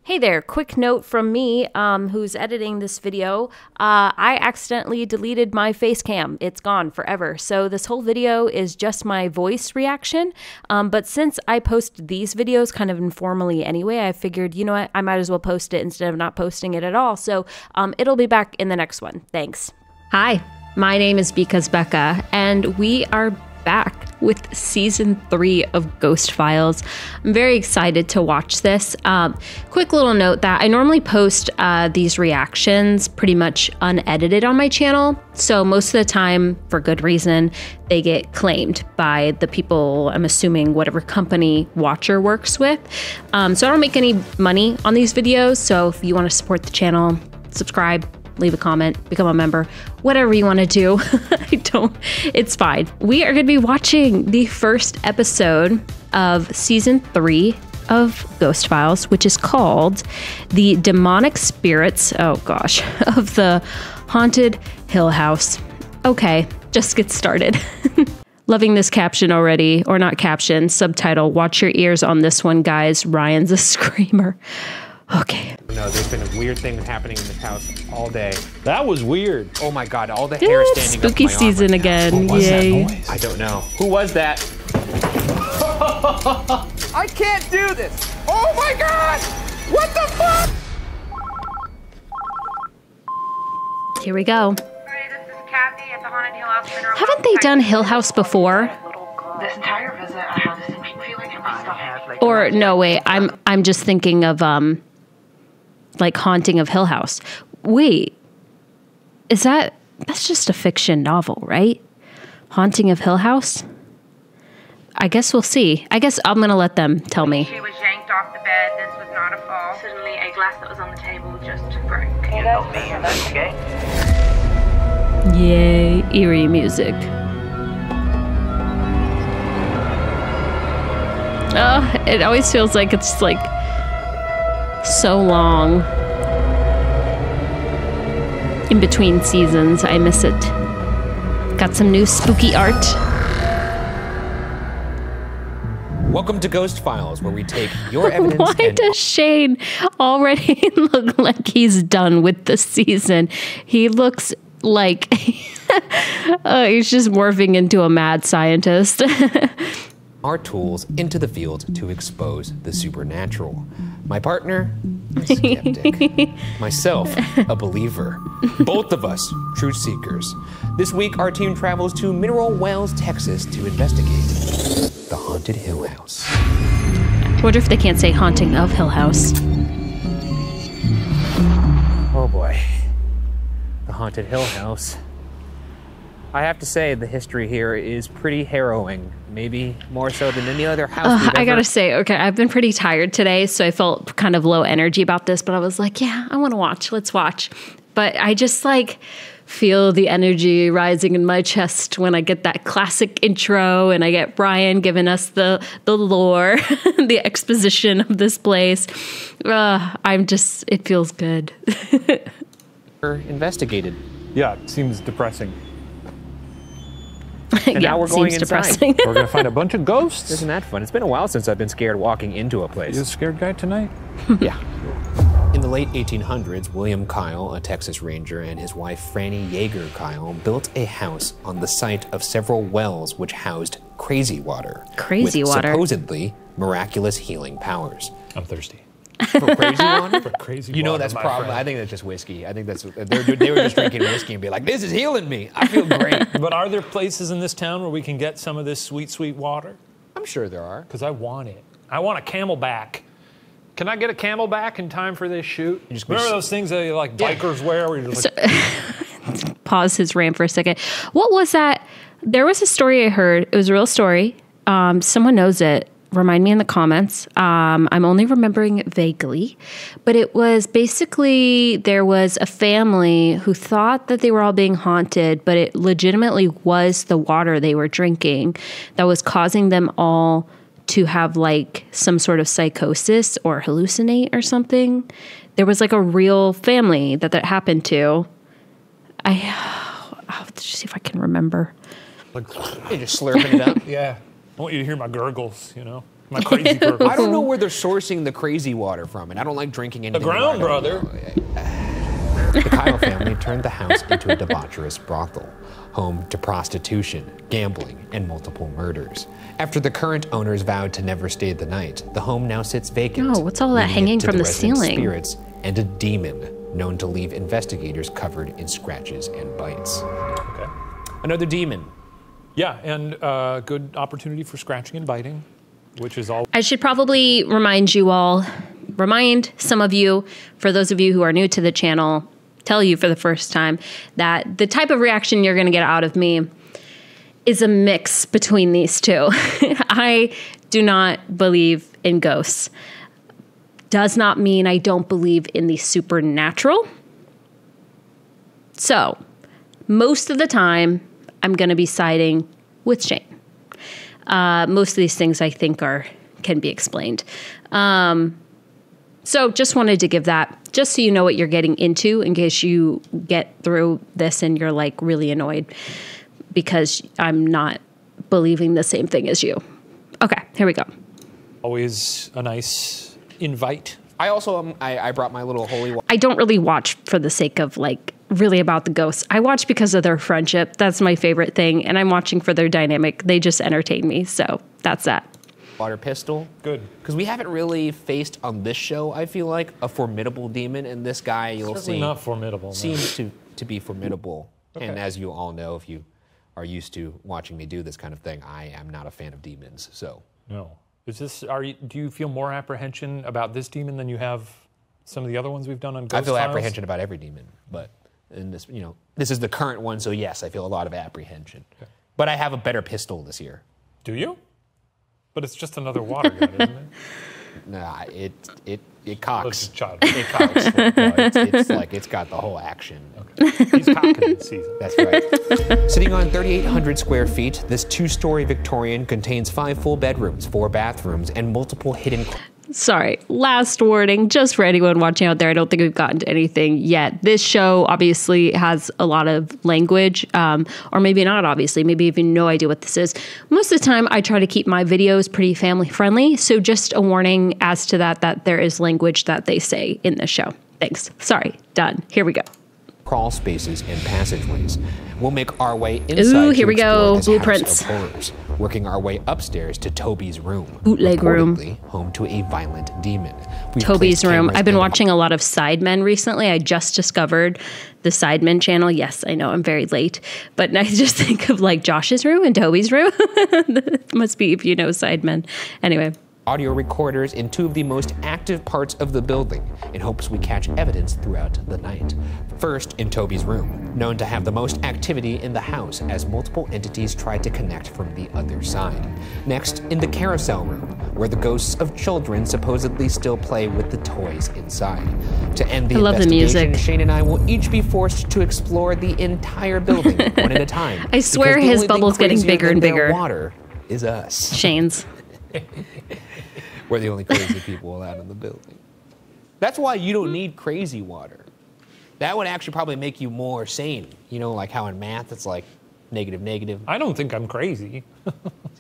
Hey there, quick note from me, who's editing this video. I accidentally deleted my face cam. It's gone forever. So this whole video is just my voice reaction. But since I post these videos kind of informally anyway, I figured, you know what, I might as well post it instead of not posting it at all. So it'll be back in the next one. Thanks. Hi, my name is Because Becca, and we are back with season 3 of Ghost Files. I'm very excited to watch this. Quick little note that I normally post these reactions pretty much unedited on my channel. So most of the time, for good reason, they get claimed by the people, I'm assuming whatever company Watcher works with. So I don't make any money on these videos. So if you want to support the channel, subscribe, leave a comment, become a member, whatever you want to do. It's fine. We are going to be watching the first episode of season 3 of Ghost Files, which is called The Demonic Spirits, oh gosh, of the Haunted Hill House. Okay, just get started. Loving this caption already, or not caption, subtitle. Watch your ears on this one, guys. Ryan's a screamer. Okay. No, there's been a weird thing happening in this house all day. That was weird. Oh my god, all the hair standing up spooky my arm season right now. again. What was Yay. that noise? I don't know. Who was that? I can't do this! Oh my god! What the fuck? Here we go. Hi, this is Kathy at the Haunted Hill House Mineral. Haven't they done Hill House before? This entire visit, I had the same feeling in my stomach. Or no, wait, I'm just thinking of like Haunting of Hill House. Wait, that's just a fiction novel, right? Haunting of Hill House? I guess we'll see. I guess I'm gonna let them tell me. She was yanked off the bed. This was not a fall. Suddenly, a glass that was on the table just broke. Can you help me investigate? Yay, eerie music. Oh, it always feels like it's like so long in between seasons. I miss it. Got some new spooky art. Welcome to Ghost Files, where we take your evidence Why and... does Shane already look like he's done with the season? He looks like he's just morphing into a mad scientist. our tools into the field to expose the supernatural. My partner, a skeptic. Myself, a believer. Both of us, truth seekers. This week, our team travels to Mineral Wells, Texas to investigate the Haunted Hill House. I wonder if they can't say Haunting of Hill House. Oh boy. The Haunted Hill House. I have to say, the history here is pretty harrowing. Maybe more so than any other house we've I ever... gotta say, okay, I've been pretty tired today, so I felt kind of low energy about this, but I was like, yeah, I want to watch. Let's watch. But I just like feel the energy rising in my chest when I get that classic intro and I get Brian giving us the lore, the exposition of this place. It feels good. Investigated. Yeah, it seems depressing. And now we're going seems inside. depressing. We're gonna find a bunch of ghosts. Isn't that fun? It's been a while since I've been scared walking into a place. You a scared guy tonight? Yeah. In the late 1800s, William Kyle, a Texas Ranger, and his wife Franny Yeager Kyle built a house on the site of several wells which housed crazy water. Crazy with water. Supposedly miraculous healing powers. I'm thirsty. For crazy water? For crazy You know water, that's my probably. friend. I think that's just whiskey. I think that's they were just drinking whiskey and be like, "This is healing me. I feel great." But are there places in this town where we can get some of this sweet, sweet water? I'm sure there are. Because I want it. I want a Camelback. Can I get a Camelback in time for this shoot? Remember those things that like bikers wear? Where you're just like, Pause his rant for a second. What was that? There was a story I heard. It was a real story. Someone knows it. Remind me in the comments. I'm only remembering it vaguely, but it was basically there was a family who thought that they were all being haunted, but it legitimately was the water they were drinking that was causing them all to have like some sort of psychosis or hallucinate or something. There was like a real family that happened to. I'll have to see if I can remember. like, You're just slurping it up. yeah. I want you to hear my gurgles, you know? My crazy burger. I don't know where they're sourcing the crazy water from, and I don't like drinking anything. The ground, brother. The Kyle family turned the house into a debaucherous brothel, home to prostitution, gambling, and multiple murders. After the current owners vowed to never stay the night, the home now sits vacant. Oh, what's all that leaving hanging it to from the residents' ceiling? Spirits and a demon known to leave investigators covered in scratches and bites. Okay. Another demon. Yeah, and good opportunity for scratching and biting, which is all. I should probably remind some of you, for those of you who are new to the channel, tell you for the first time that the type of reaction you're going to get out of me is a mix between these two. I do not believe in ghosts. Does not mean I don't believe in the supernatural. So, most of the time, I'm going to be siding with Shane. Most of these things I think can be explained. So just wanted to give that, just so you know what you're getting into in case you get through this and you're like really annoyed because I'm not believing the same thing as you. Okay, here we go. Always a nice invite. I also, I brought my little holy water. I don't really watch for the sake of like really about the ghosts. I watch because of their friendship. That's my favorite thing. And I'm watching for their dynamic. They just entertain me. So that's that. Water pistol. Good. Because we haven't really faced on this show, I feel like, a formidable demon. And this guy, you'll Certainly see, not formidable. No. seems to be formidable. Okay. And as you all know, if you are used to watching me do this kind of thing, I am not a fan of demons. So No. Do you feel more apprehension about this demon than you have some of the other ones we've done on Ghost I feel Files? apprehension about every demon, but in this, this is the current one, so yes, I feel a lot of apprehension. Okay. But I have a better pistol this year. Do you? But it's just another water gun, isn't it? Nah, it cocks. Child. It cocks. No, it's like it's got the whole action. Okay. He's cocking this season. That's right. Sitting on 3,800 square feet, this two-story Victorian contains 5 full bedrooms, 4 bathrooms, and multiple hidden. Sorry, last warning, just for anyone watching out there. I don't think we've gotten to anything yet. This show obviously has a lot of language, or maybe not obviously, maybe you have no idea what this is. Most of the time, I try to keep my videos pretty family friendly, so just a warning as to that there is language that they say in this show. Thanks. Sorry, done. Here we go. Crawl spaces and passageways. We'll make our way inside. Ooh, here we go. This Blueprints. House of horrors, working our way upstairs to Toby's room. Bootleg room. Home to a violent demon. We've Toby's placed room. cameras I've been in- watching a lot of Sidemen recently. I just discovered the Sidemen channel. Yes, I know I'm very late, but I just think of like Josh's room and Toby's room. That must be if you know Sidemen. Anyway. Audio recorders in 2 of the most active parts of the building in hopes we catch evidence throughout the night. First, in Toby's room, known to have the most activity in the house as multiple entities try to connect from the other side. Next, in the carousel room, where the ghosts of children supposedly still play with the toys inside. To end the I love the investigation, music. Shane and I will each be forced to explore the entire building one at a time. I swear because the his only thing bubble's getting crazier bigger than and their bigger. Water is us. Shane's. We're the only crazy people allowed in the building. That's why you don't need crazy water. That would actually probably make you more sane. You know, like how in math it's like negative, negative. I don't think I'm crazy.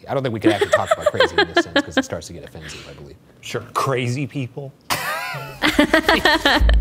I don't think we could actually talk about crazy in this sense because it starts to get offensive, I believe. Sure, crazy people.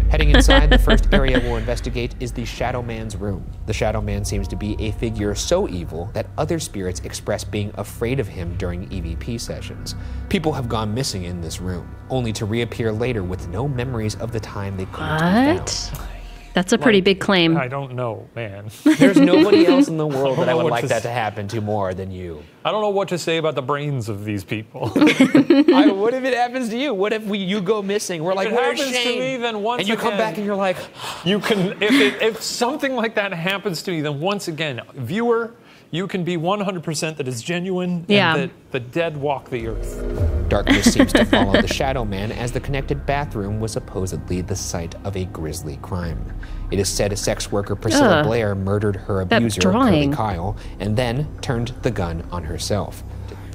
Heading inside, the first area we'll investigate is the Shadow Man's room. The Shadow Man seems to be a figure so evil that other spirits express being afraid of him during EVP sessions. People have gone missing in this room, only to reappear later with no memories of the time they couldn't be What? found. That's a pretty big claim. I don't know, man. There's nobody else in the world that I know would what like to that to happen to more than you. I don't know what to say about the brains of these people. What if it happens to you? What if you go missing? We're like, If it where's happens to Shane? me, then once and you come again- back and you're like, You can, if something like that happens to me, then once again, viewer, you can be 100% that it's genuine Yeah. and that the dead walk the earth. darkness seems to follow the Shadow Man as the connected bathroom was supposedly the site of a grisly crime. It is said a sex worker Priscilla Ugh. Blair murdered her That abuser, Curly drawing. Kyle, and then turned the gun on herself.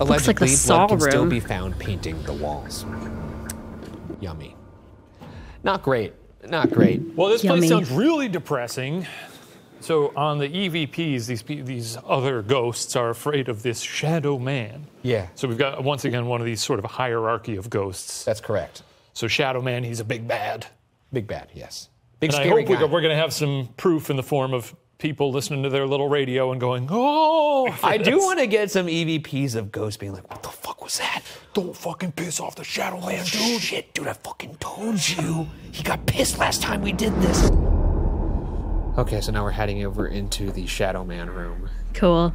Looks like the Allegedly, Saw blood can still room. be found painting the walls. Yummy. Not great. Not great. Well, this Yummy. place sounds really depressing. So on the EVPs, these other ghosts are afraid of this shadow man. Yeah. So we've got, once again, one of these sort of hierarchy of ghosts. That's correct. So shadow man, he's a big bad. Big bad, yes. Big And I scary hope guy. we're going to have some proof in the form of people listening to their little radio and going, oh! I do want to get some EVPs of ghosts being like, what the fuck was that? Don't fucking piss off the shadow man, dude. Oh, shit, dude, I fucking told you. He got pissed last time we did this. Okay, so now we're heading over into the Shadow Man room. Cool.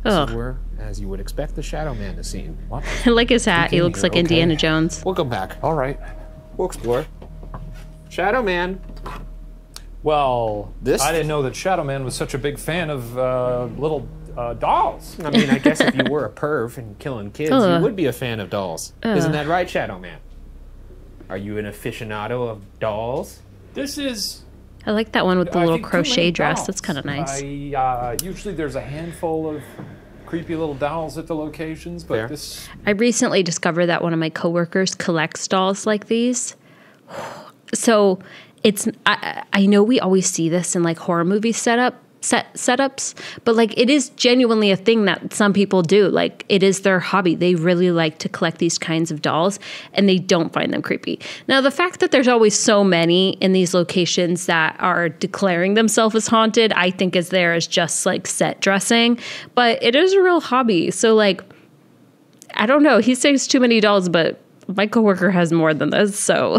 This is Oh, where, as you would expect, the Shadow Man to see. What? I like his hat. He looks like Okay. Indiana Jones. We'll go back. All right. We'll explore. Shadow Man. Well, This- I didn't know that Shadow Man was such a big fan of little dolls. I mean, I guess if you were a perv and killing kids, you would be a fan of dolls. Isn't that right, Shadow Man? Are you an aficionado of dolls? This is I like that one with the I little think, too many crochet dress. dolls. That's kind of nice. Usually there's a handful of creepy little dolls at the locations, but Fair. this I recently discovered that one of my coworkers collects dolls like these. So it's I know we always see this in like horror movie setups, but like it is genuinely a thing that some people do. Like it is their hobby. They really like to collect these kinds of dolls and they don't find them creepy. Now the fact that there's always so many in these locations that are declaring themselves as haunted, I think is there as just like set dressing, but it is a real hobby. So like I don't know, he says too many dolls, but my coworker has more than this, so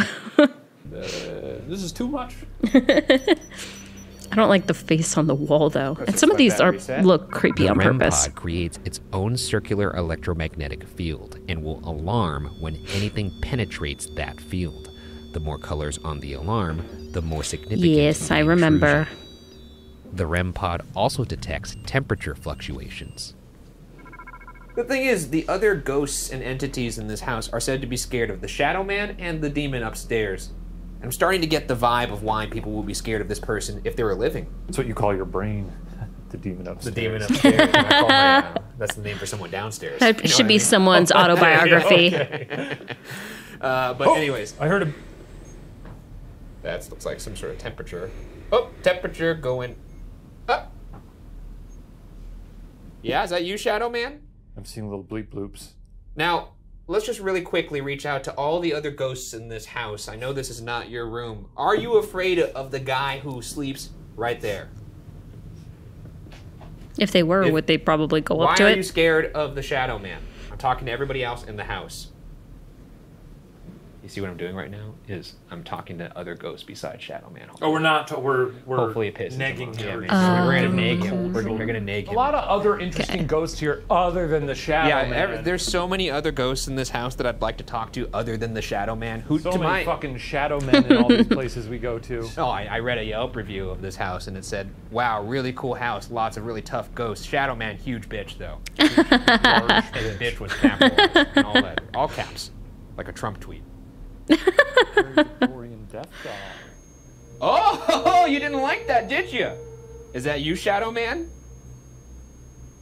this is too much. I don't like the face on the wall though. And some of let these that are reset. look creepy The on REM purpose. pod creates its own circular electromagnetic field and will alarm when anything penetrates that field. The more colors on the alarm, the more significant. Yes, the I remember. intrusion. The REM pod also detects temperature fluctuations. The thing is, the other ghosts and entities in this house are said to be scared of the Shadow Man and the demon upstairs. I'm starting to get the vibe of why people would be scared of this person if they were living. That's what you call your brain, the demon upstairs. The demon upstairs. And I call my, that's the name for someone downstairs. That You know should what be I mean? someone's autobiography. But anyways, I heard a that looks like some sort of temperature. Oh, temperature going up. Yeah, is that you, Shadow Man? I'm seeing little bleep bloops. Now, let's just really quickly reach out to all the other ghosts in this house. I know this is not your room. Are you afraid of the guy who sleeps right there? If they were, would they probably go Why up to are it? you scared of the Shadow Man? I'm talking to everybody else in the house. You see what I'm doing right now? Is I'm talking to other ghosts besides Shadow Man. Oh, we're not. We're Hopefully it pisses him negging off. him. Yeah, we're gonna nag him. We're gonna nag A him. lot of other interesting ghosts here other than the Shadow Man. There's so many other ghosts in this house that I'd like to talk to other than the Shadow Man. Who so to many my fucking Shadow Men in all these places we go to. Oh, I read a Yelp review of this house and it said, "Wow, really cool house, lots of really tough ghosts. Shadow Man, huge bitch though. Large bitch was capitalized and all that, all caps, like a Trump tweet." Victorian death doll. Oh, you didn't like that, did you? Is that you, Shadow Man?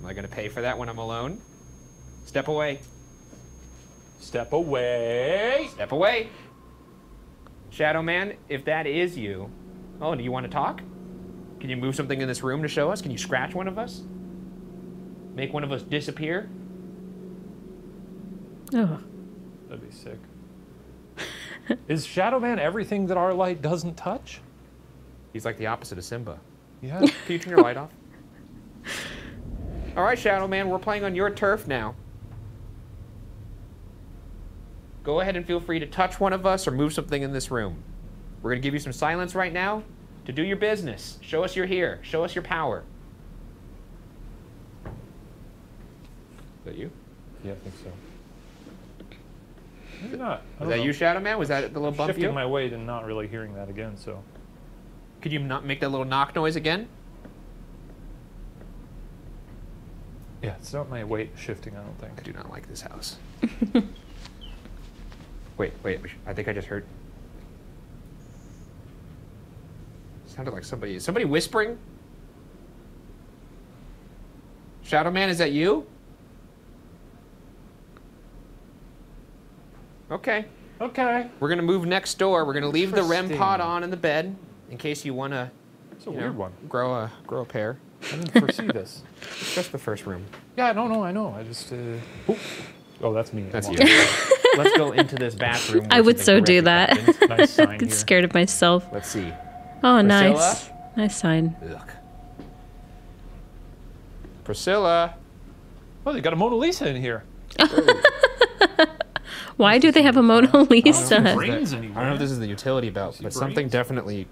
Am I gonna pay for that when I'm alone? Step away. Step away. Step away. Shadow Man, if that is you. Oh, do you want to talk? Can you move something in this room to show us? Can you scratch one of us? Make one of us disappear? Oh. That'd be sick. Is Shadow Man everything that our light doesn't touch? He's like the opposite of Simba. Yeah. Can you turn your light off? All right, Shadow Man, we're playing on your turf now. Go ahead and feel free to touch one of us or move something in this room. We're going to give you some silence right now to do your business. Show us you're here. Show us your power. Is that you? Yeah, I think so. Maybe not. Was that you, Shadow Man? Was that the little bump Shifting you? my weight and not really hearing that again, so. Could you not make that little knock noise again? Yeah, it's not my weight shifting, I don't think. I do not like this house. Wait, I think I just heard. Sounded like somebody whispering? Shadow Man, is that you? Okay. Okay. We're gonna move next door. We're gonna leave the REM pod Interesting. on in the bed in case you wanna It's a weird one. Grow a pair. I didn't foresee this. It's just the first room. Yeah, no, I know. I just. Oh, that's me. That's you. Let's go into this bathroom. I would so do that. Nice sign Get here. scared of myself. Let's see. Oh, Priscilla? nice. Nice sign. Ugh. Priscilla. Oh, they got a Mona Lisa in here. Why do they have a Mona Lisa? Brains I anywhere. don't know if this is the utility belt, but something brains? definitely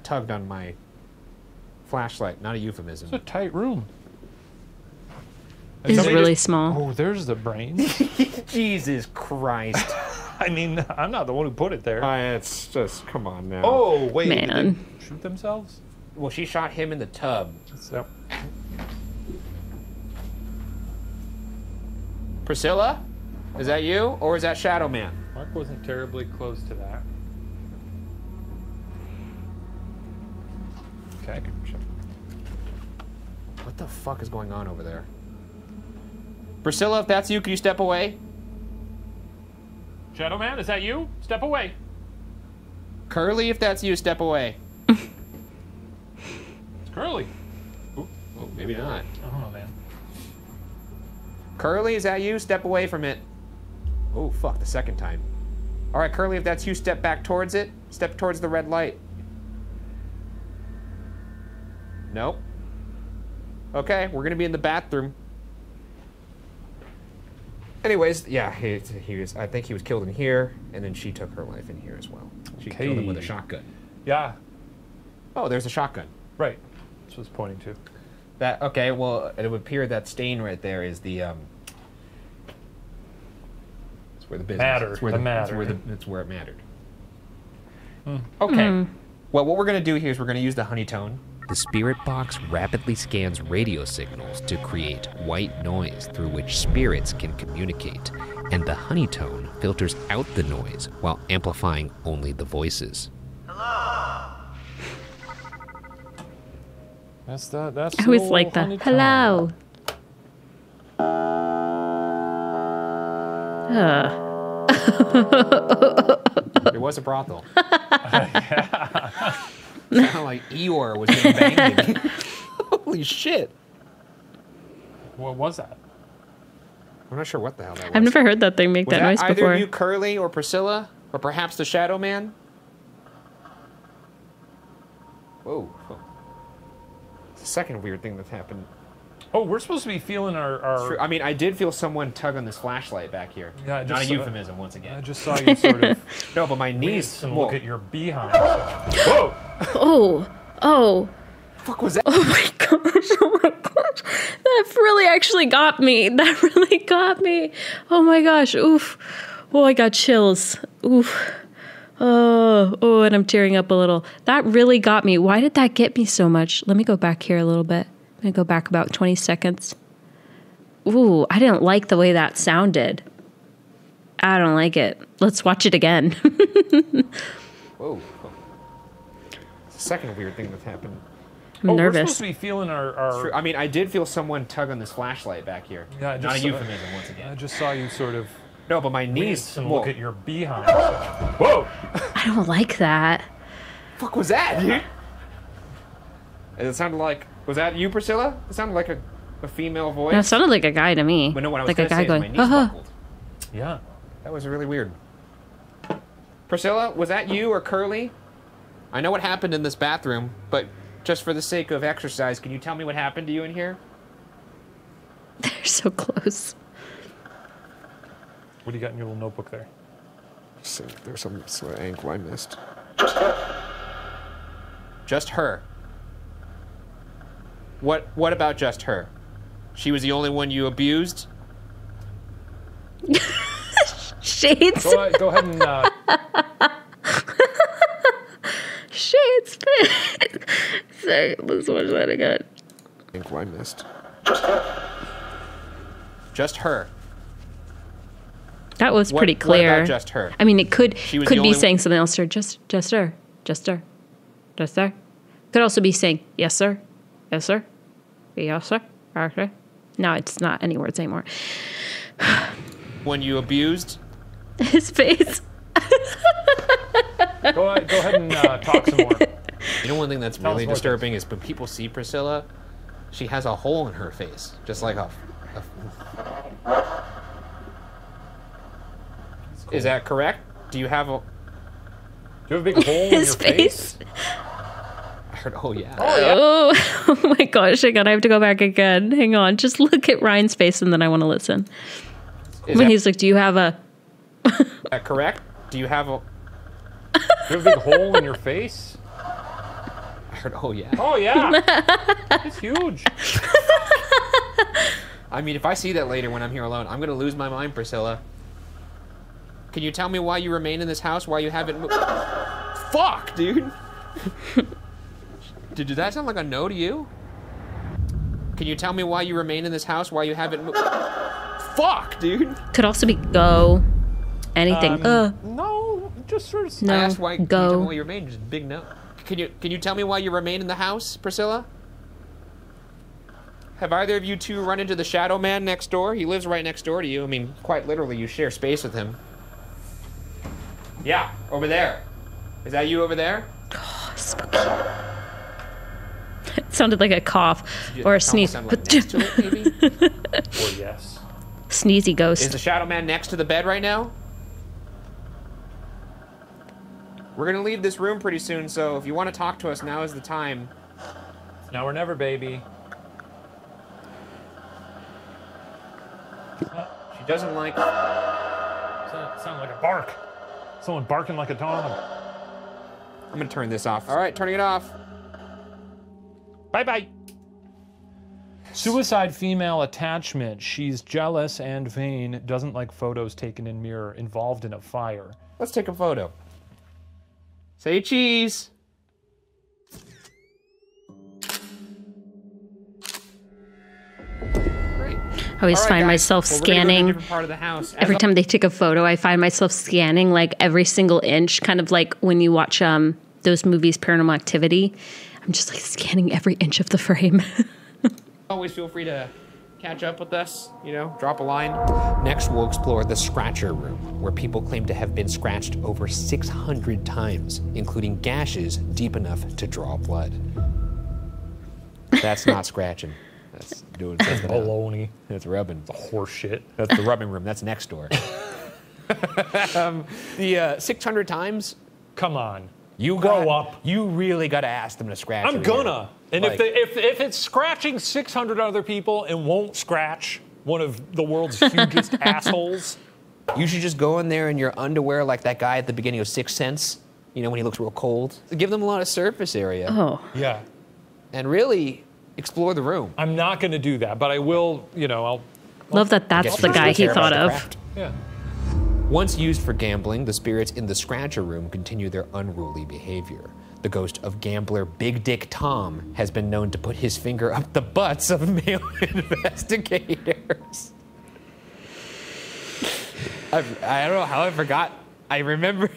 tugged on my flashlight. Not a euphemism. It's a tight room. It's Somebody really just- small. Oh, there's the brains. Jesus Christ. I mean, I'm not the one who put it there. It's just, come on now. Oh, wait. did Man. they shoot themselves? Well, she shot him in the tub. So, Priscilla? Is that you? Or is that Shadow Man? Mark wasn't terribly close to that. Okay, I can check. What the fuck is going on over there? Priscilla, if that's you, can you step away? Shadow Man, is that you? Step away. Curly, if that's you, step away. It's Curly. Oh, maybe not. I don't know, man. Curly, is that you? Step away from it. Oh, fuck, the second time. All right, Curly, if that's you, step back towards it. Step towards the red light. Nope. Okay, we're gonna be in the bathroom. Anyways, yeah, he was. I think he was killed in here, and then she took her life in here as well. She killed him with a Okay. shotgun. Yeah, Oh, there's a shotgun. right. That's what it's pointing to. That okay? Well, it would appear that stain right there is the It's where the business. Matter, It's where the It's where, matter. it's where it mattered. Okay. Well, what we're gonna do here is we're gonna use the honey tone. The spirit box rapidly scans radio signals to create white noise through which spirits can communicate, and the honey tone filters out the noise while amplifying only the voices. That's that. That's. I always like that. Hello. It was a brothel. Sounded like Eeyore was getting banged. Holy shit! What was that? I'm not sure what the hell that was. I've never heard that thing make Was that noise either before. you, Curly, or Priscilla, or perhaps the Shadow Man? Whoa! It's the second weird thing that's happened. Oh, we're supposed to be feeling our. I mean, I did feel someone tug on this flashlight back here. Yeah, I Not just a saw- euphemism, once I again. just saw you sort of No, but my wince knees. and Whoa. look at your behind. Whoa! Oh. Fuck was that? Oh my gosh. Oh my gosh. That really actually got me. That really got me. Oh my gosh. Oof. Oh, I got chills. Oof. Oh, and I'm tearing up a little. That really got me. Why did that get me so much? Let me go back here a little bit. I'm going to go back about 20 seconds. Ooh, I didn't like the way that sounded. I don't like it. Let's watch it again. Whoa. It's the second weird thing that's happened. I'm We're nervous. supposed to be feeling our. I mean, I did feel someone tug on this flashlight back here. Yeah, I Not just a saw- euphemism, once I again. just saw you sort of No, but my wince knees. and Whoa. look at your behind. Whoa! I don't like that. Fuck was that, dude? And it sounded like. Was that you, Priscilla? It sounded like a female voice. That sounded like a guy to me. But no, what I was like a gonna say guy is my going, knees haha. buckled. Yeah. That was really weird. Priscilla, was that you or Curly? I know what happened in this bathroom, but just for the sake of exercise, can you tell me what happened to you in here? They're so close. What do you got in your little notebook there? So there's some sort of ankle I missed. Just her. What about just her? She was the only one you abused? Shades. Go ahead and. Shades. Sorry, let's watch that again. Ankle I missed. Just her. That was pretty What clear. about just her? I mean, it could was the be only- saying something else, sir. Just her. Just her. Just her. Could also be saying, yes, sir. Yes, sir. Yes, sir. Okay. No, it's not any words anymore. When you abused? His face. Go ahead and talk some more. You know, one thing that's really disturbing is when people see Priscilla, she has a hole in her face, just like a Is that correct? Do you have a big hole in your face? I heard, oh yeah. Oh my gosh, hang on, I have to go back again. Hang on, just look at Ryan's face and then I want to listen. When he's like, do you have a... Is that correct? Do you have a big hole in your face? I heard, oh yeah. Oh yeah. It's huge. I mean, if I see that later when I'm here alone, I'm gonna lose my mind, Priscilla. Can you tell me why you remain in this house? Why you haven't moved? Fuck, dude. Did that sound like a no to you? Can you tell me why you remain in this house? Why you haven't moved? Fuck, dude. Could also be go. Anything. No, just sort of. No. I asked why. Go. Can you tell me why you remain? Just big no. Can you tell me why you remain in the house, Priscilla? Have either of you two run into the shadow man next door? He lives right next door to you. I mean, quite literally, you share space with him. Yeah, over there. Is that you over there? Oh, spooky. It sounded like a cough or a sneeze. Like next to it, maybe? Or yes. Sneezy ghost. Is the shadow man next to the bed right now? We're gonna leave this room pretty soon, so if you want to talk to us, now is the time. Now or never, baby. She doesn't like... Sound like a bark. Someone barking like a dog. I'm gonna turn this off. All right, turning it off. Bye-bye. Suicide female attachment. She's jealous and vain. Doesn't like photos taken in mirror. Involved in a fire. Let's take a photo. Say cheese. Great. I always All right, find guys. myself Well, we're gonna go to a scanning. different part of the house. Every time they take a photo, I find myself scanning like every single inch, kind of like when you watch those movies, Paranormal Activity. I'm just like scanning every inch of the frame. Always feel free to catch up with us, you know, drop a line. Next, we'll explore the scratcher room, where people claim to have been scratched over 600 times, including gashes deep enough to draw blood. That's not scratching. That's doing something else. Baloney. That's rubbing. It's horse shit. That's the rubbing room. That's next door. The 600 times? Come on. You grow up. You really got to ask them to scratch. I'm over gonna. here. And Like, if it's scratching 600 other people and won't scratch one of the world's hugest assholes, you should just go in there in your underwear like that guy at the beginning of Sixth Sense, you know, when he looks real cold. Give them a lot of surface area. Oh. yeah. And really explore the room. I'm not gonna do that, but I will. You know, I'll. Love that that's Guess the you guy really he care about thought the of. craft. Yeah. Once used for gambling, the spirits in the scratcher room continue their unruly behavior. The ghost of gambler Big Dick Tom has been known to put his finger up the butts of male investigators. I don't know how I forgot. I remember.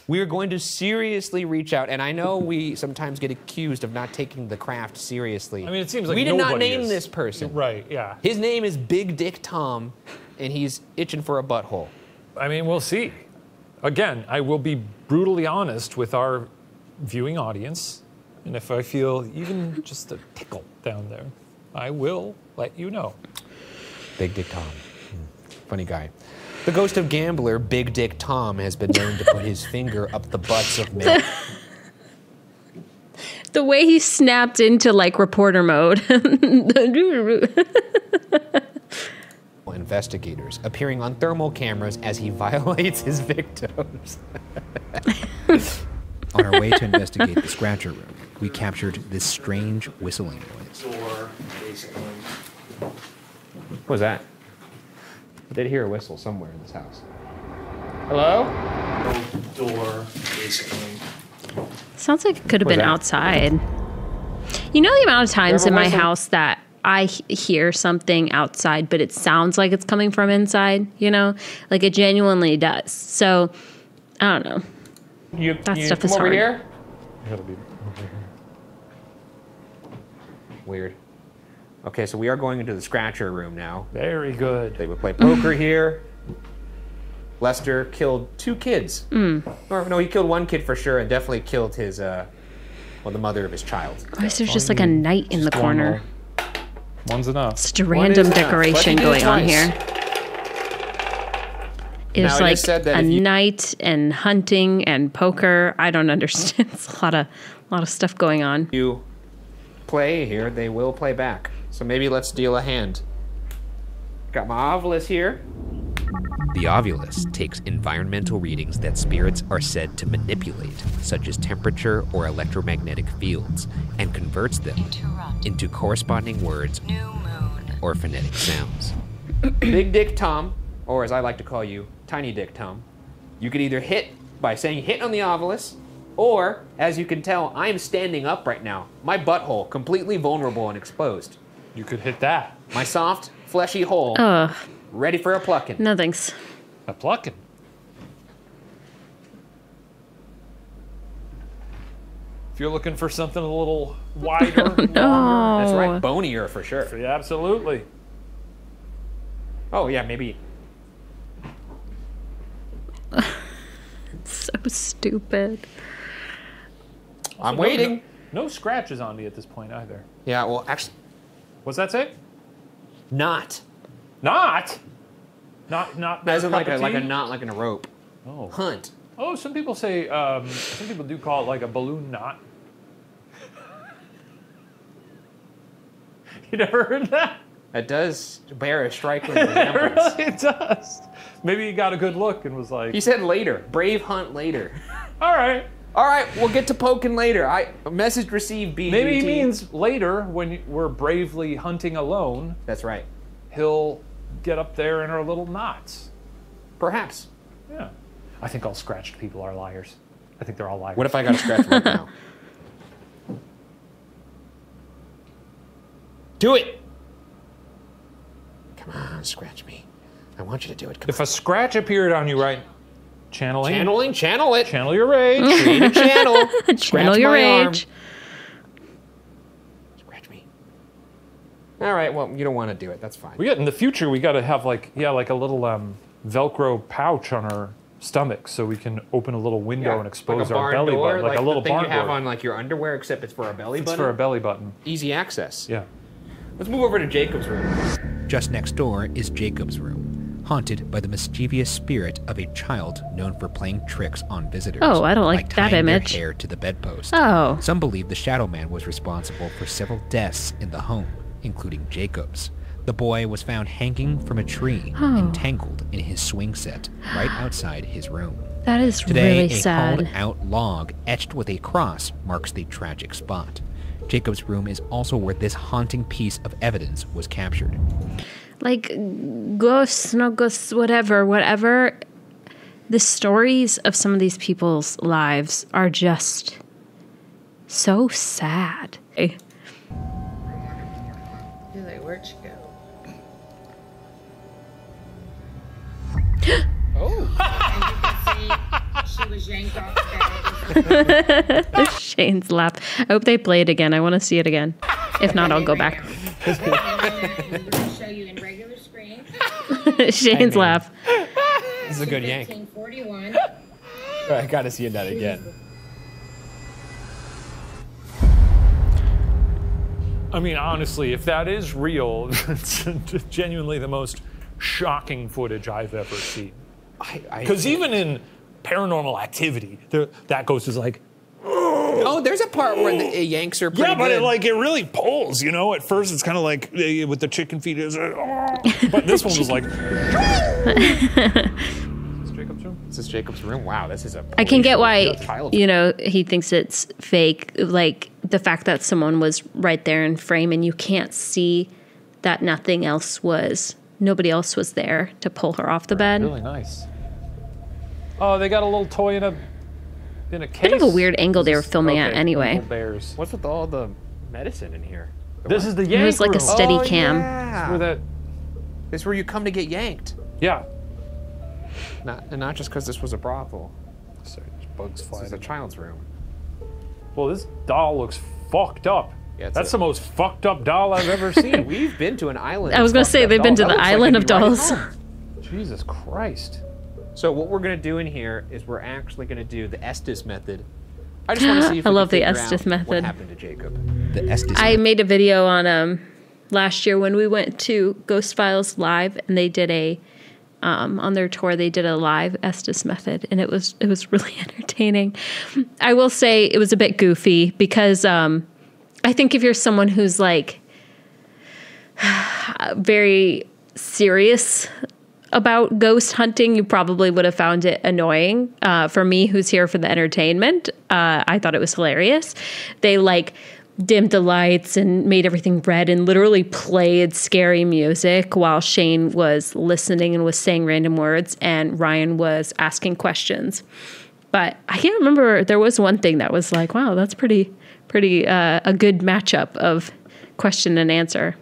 We are going to seriously reach out, and I know we sometimes get accused of not taking the craft seriously. I mean, it seems like we did not nobody name is. this person. Right. Yeah. His name is Big Dick Tom, and he's itching for a butthole. I mean, we'll see. Again, I will be brutally honest with our viewing audience, and if I feel even just a tickle down there, I will let you know. Big Dick Tom. Funny guy. The ghost of gambler Big Dick Tom has been known to put his finger up the butts of men. The way he snapped into like reporter mode. Investigators appearing on thermal cameras as he violates his victims. On our way to investigate the scratcher room, we captured this strange whistling noise. Door, basically. What was that? I did hear a whistle somewhere in this house. Hello? Door, basically. Sounds like it could have What's been that? outside. You know the amount of times There in ever my was a- house that I hear something outside, but it sounds like it's coming from inside, you know? Like it genuinely does. So, I don't know. That stuff come is over hard. here? Gotta be. Weird. Okay, so we are going into the scratcher room now. Very good. They would play poker here. Lester killed 2 kids. Or no, he killed 1 kid for sure, and definitely killed his, well, the mother of his child. Why is there just like a knight in the corner? One's enough. Such a random decoration going on here. It's like a knight and hunting and poker. I don't understand. It's a lot of stuff going on. You play here, they will play back. So maybe let's deal a hand. Got my Ovilus here. The Ovilus takes environmental readings that spirits are said to manipulate, such as temperature or electromagnetic fields, and converts them into corresponding words or phonetic sounds. Big Dick Tom, or as I like to call you, Tiny Dick Tom. You could either hit by saying hit on the Ovilus, or, as you can tell, I am standing up right now. My butthole completely vulnerable and exposed. You could hit that. My soft, fleshy hole, ready for a plucking. No thanks. A plucking. If you're looking for something a little wider, longer. That's right, bonier for sure. Yeah, absolutely. Oh yeah, maybe. So stupid. I'm waiting. No scratches on me at this point either. Yeah, well, actually, What's that say? not. Not. As in like a knot, like in a rope. Oh. Hunt. Oh, some people say. Some people do call it like a balloon knot. You never heard that? It does bear a striking resemblance. It does. Maybe he got a good look and was like. He said later. Brave hunt later. All right. All right, we'll get to poking later. Message received, BGT. Maybe he means later when we're bravely hunting alone. That's right. He'll get up there in our little knots. Perhaps. Yeah. I think all scratched people are liars. I think they're all liars. What if I got a scratch right now? Do it! Come on, scratch me. I want you to do it. Come If a scratch appeared on you, right? Channeling. Channeling, channel it. Channel your rage. Create a channel. Channel your rage. Scratch me. All right, well, you don't want to do it. That's fine. In the future, we got to have like a little Velcro pouch on our stomach so we can open a little window and expose like our belly button, like a little the thing barn you have door. on like your underwear, except it's for a belly button. It's for a belly button. Easy access. Yeah. Let's move over to Jacob's room. Just next door is Jacob's room, haunted by the mischievous spirit of a child known for playing tricks on visitors. Oh, I don't like that tying their image. hair to the bedpost. Oh. Some believe the Shadow Man was responsible for several deaths in the home, including Jacob's. The boy was found hanging from a tree, entangled in his swing set, right outside his room. That is Today, really sad. a hollowed-out log etched with a cross marks the tragic spot. Jacob's room is also where this haunting piece of evidence was captured. Like, ghosts, no ghosts, whatever. The stories of some of these people's lives are just so sad. He's like, where'd she go? Oh. And you can see she was yanked off bed. Shane's laugh. I hope they play it again. I want to see it again. If not, I'll go back. And we're going to show you in regular screen. Shane's laugh. This is a good yank. 1541. I gotta see that again. I mean, honestly, if that is real, it's genuinely the most shocking footage I've ever seen. Because even in Paranormal Activity, that ghost is like, oh, there's a part where the yanks are pretty yeah, but good. it really pulls, you know? At first, it's kind of like with the chicken feet, it's like, but this one was like, This is Jacob's room. Wow, this is a. I can get why, child. he thinks it's fake. Like, the fact that someone was right there in frame and you can't see that nobody else was there to pull her off the bed. really nice. Oh, they got a little toy in a case. Bit of a weird angle they were filming at anyway. Little bears. What's with all the medicine in here? This is the yank It was like a room. steady cam. Yeah. Where that, This is where you come to get yanked. yeah. Not just because this was a brothel. Sorry, there's bugs This flying. is a child's room. Well, this doll looks fucked up. Yeah, That's the most fucked up doll I've ever seen. We've been to an island. I was of going to fucked say, up they've been to dolls. the That looks like island of it'd be right dolls. home. Jesus Christ. So what we're going to do in here is we're actually going to do the Estes method. I just want to see if I we love can the figure Estes out method. what happened to Jacob. The Estes I made a video on last year when we went to Ghost Files Live, and they did a on their tour. They did a live Estes method, and it was really entertaining. I will say it was a bit goofy because I think if you're someone who's like very serious about ghost hunting, you probably would have found it annoying. For me, who's here for the entertainment, I thought it was hilarious. They like dimmed the lights and made everything red and literally played scary music while Shane was listening and was saying random words and Ryan was asking questions. But I can't remember. There was one thing that was like, wow, that's pretty a good matchup of question and answer.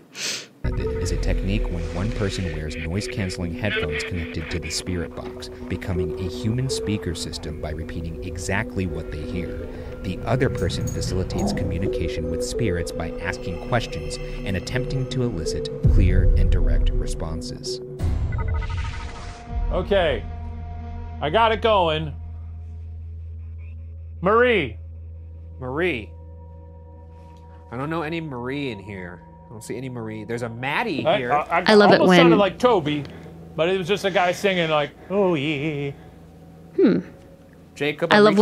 is a technique when one person wears noise-canceling headphones connected to the spirit box, becoming a human speaker system by repeating exactly what they hear. The other person facilitates communication with spirits by asking questions and attempting to elicit clear and direct responses. Okay, I got it going. Marie. I don't know any Marie in here. I don't see any Marie. There's a Maddie here. I love it almost when- sounded like Toby, but it was just a guy singing like, oh yeah. Jacob. I love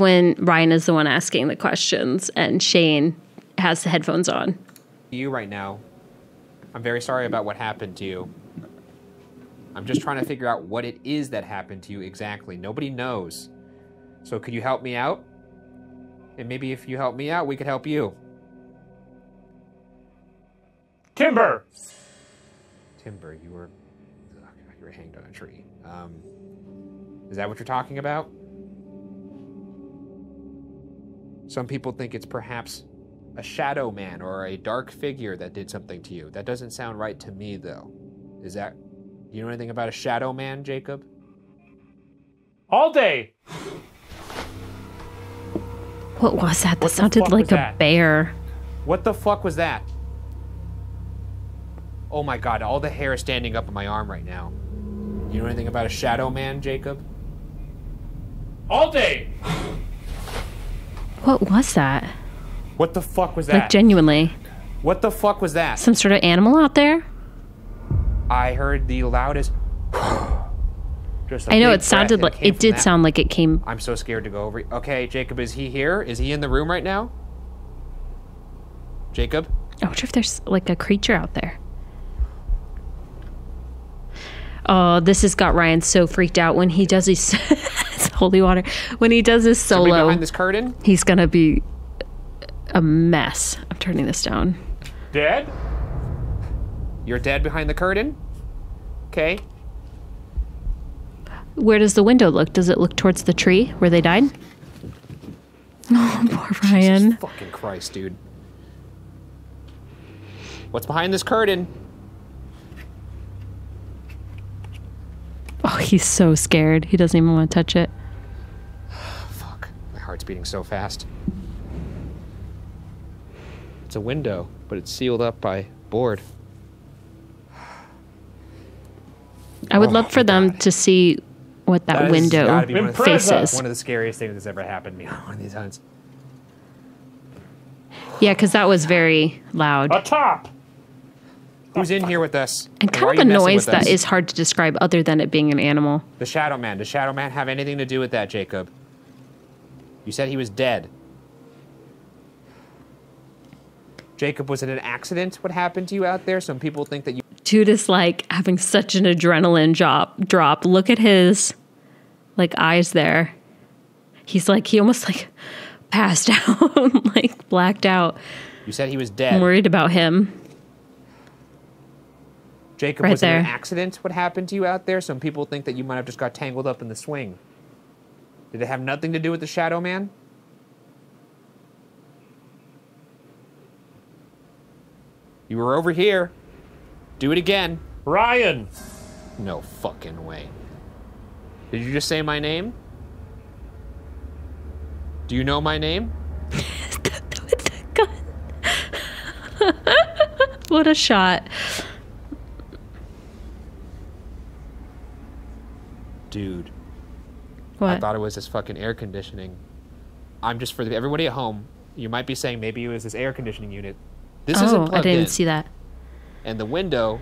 when Ryan is the one asking the questions and Shane has the headphones on. You right now. I'm very sorry about what happened to you. I'm just trying to figure out what it is that happened to you exactly. Nobody knows. So could you help me out? And maybe if you help me out, we could help you. Timber. Timber, you were hanged on a tree. Is that what you're talking about? Some people think it's perhaps a shadow man or a dark figure that did something to you. That doesn't sound right to me, though. Is that... Do you know anything about a shadow man, Jacob? All day. What was that? That the sounded fuck like was a that? bear. What the fuck was that? Oh my god, all the hair is standing up on my arm right now. Do you know anything about a shadow man, Jacob? All day. What was that? What the fuck was Like that? genuinely. What the fuck was that? Some sort of animal out there? I heard the loudest... Just a I know big it sounded breath, and like came it from did that. sound like it came. I'm so scared to go over... Okay, Jacob, is he here? Is he in the room right now? Jacob? I wonder if there's like a creature out there. Oh, this has got Ryan so freaked out when he does his it's holy water. When he does his Somebody solo, behind this curtain? he's gonna be a mess. I'm turning this down. Dead? You're dead behind the curtain? Okay. Where does the window look? Does it look towards the tree where they died? Oh, poor Ryan. Jesus fucking Christ, dude. What's behind this curtain? Oh, he's so scared. He doesn't even want to touch it. Fuck. My heart's beating so fast. It's a window, but it's sealed up by board. I would Oh love for my them God. to see what that has window gotta be one of the- faces. One of the scariest things that's ever happened to me on one of these hunts. Yeah, because that was very loud. A top. Who's in here with us? And why kind are of a you messing noise with us? that is hard to describe other than it being an animal. The Shadow Man. Does Shadow Man have anything to do with that, Jacob? You said he was dead. Jacob, was it an accident? What happened to you out there? Some people think that you... Dude is like having such an adrenaline drop. Look at his like eyes there. He's like, he almost like passed out, like blacked out. You said he was I'm dead. worried about him. Jacob, Right was it an there. accident? What happened to you out there? Some people think that you might have just got tangled up in the swing. Did it have nothing to do with the Shadow Man? You were over here. Do it again. Ryan. No fucking way. Did you just say my name? Do you know my name? With the gun. What a shot. Dude. What? I thought it was this fucking air conditioning. I'm just, for everybody at home, you might be saying maybe it was this air conditioning unit. This isn't plugged I didn't in. even see that. And the window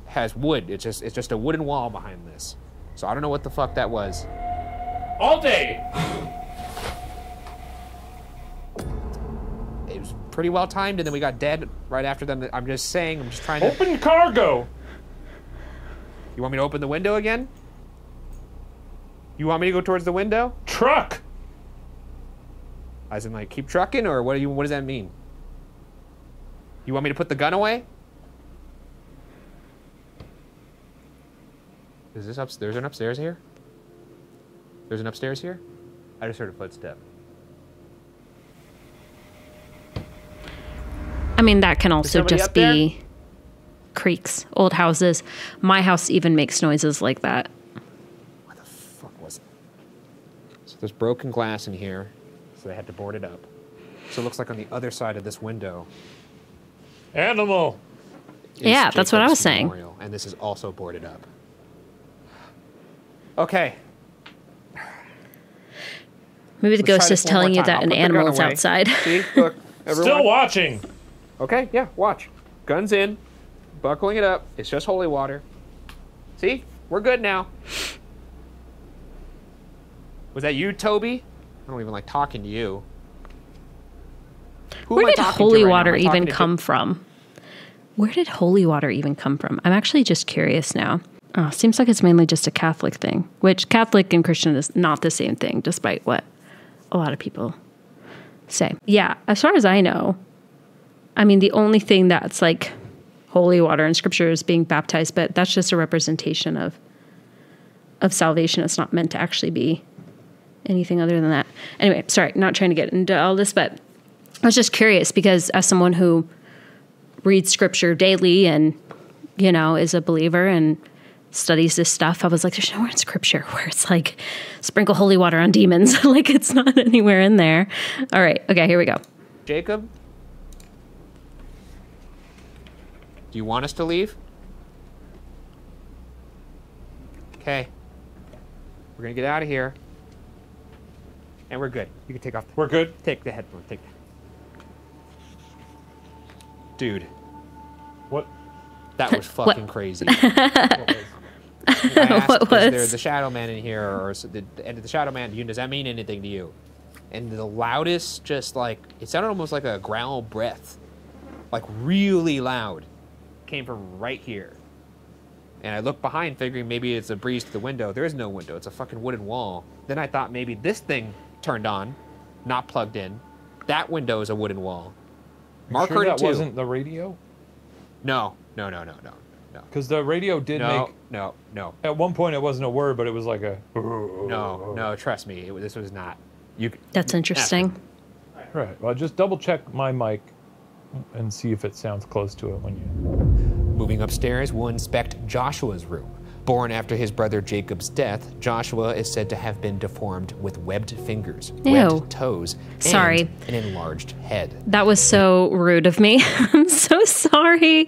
has wood. It's just a wooden wall behind this. So I don't know what the fuck that was. All day. It was pretty well timed, and then we got dead right after them. I'm just saying, I'm just trying to... Open cargo. You want me to open the window again? You want me to go towards the window? Truck. As in, like, keep trucking, or what does that mean? You want me to put the gun away? Is this upstairs? There's an upstairs here? There's an upstairs here? I just heard a footstep. I mean, that can also somebody just up there? be creaks, old houses. My house even makes noises like that. What the fuck was it? So there's broken glass in here, so they had to board it up. So it looks like on the other side of this window. Animal. is Yeah, that's what I was Jacob's saying. memorial, and this is also boarded up. Okay. Maybe the Let's try ghost this is one more telling you time. that I'll an put the animal gun is away. outside. See, look, everyone. Still watching. Okay, yeah, watch. Guns in, buckling it up. It's just holy water. See, we're good now. Was that you, Toby? I don't even like talking to you. Who Where am I did talking to holy right now? water Am I talking even to come from? Where did holy water even come from? I'm actually just curious now. Oh, seems like it's mainly just a Catholic thing, which Catholic and Christian is not the same thing, despite what a lot of people say. Yeah, as far as I know, I mean, the only thing that's like holy water in scripture is being baptized, but that's just a representation of salvation. It's not meant to actually be anything other than that. Anyway, sorry, not trying to get into all this, but I was just curious because as someone who reads scripture daily and, you know, is a believer and studies this stuff, I was like, there's nowhere in scripture where it's like sprinkle holy water on demons. Like it's not anywhere in there. All right. Okay, here we go. Jacob? Do you want us to leave? Okay. We're gonna get out of here. And we're good. You can take off. We're good. Take the headphone. Take that. Dude, What? that was fucking crazy. What was? There's the Shadow Man in here, or the Shadow Man, does that mean anything to you? And the loudest, just like, it sounded almost like a growl breath. Like really loud. Came from right here. And I looked behind thinking maybe it's a breeze to the window. There is no window, it's a fucking wooden wall. Then I thought maybe this thing turned on, not plugged in. That window is a wooden wall. Mark Sure heard that it too. wasn't the radio? No. Because the radio did make... No. At one point, it wasn't a word, but it was like a... No, trust me, this was not. That's interesting. Right. Well, just double check my mic and see if it sounds close to it when you... Moving upstairs, we'll inspect Joshua's room. Born after his brother Jacob's death, Joshua is said to have been deformed with webbed fingers, Ew. webbed toes, Sorry. and an enlarged head. That was so rude of me. I'm so sorry.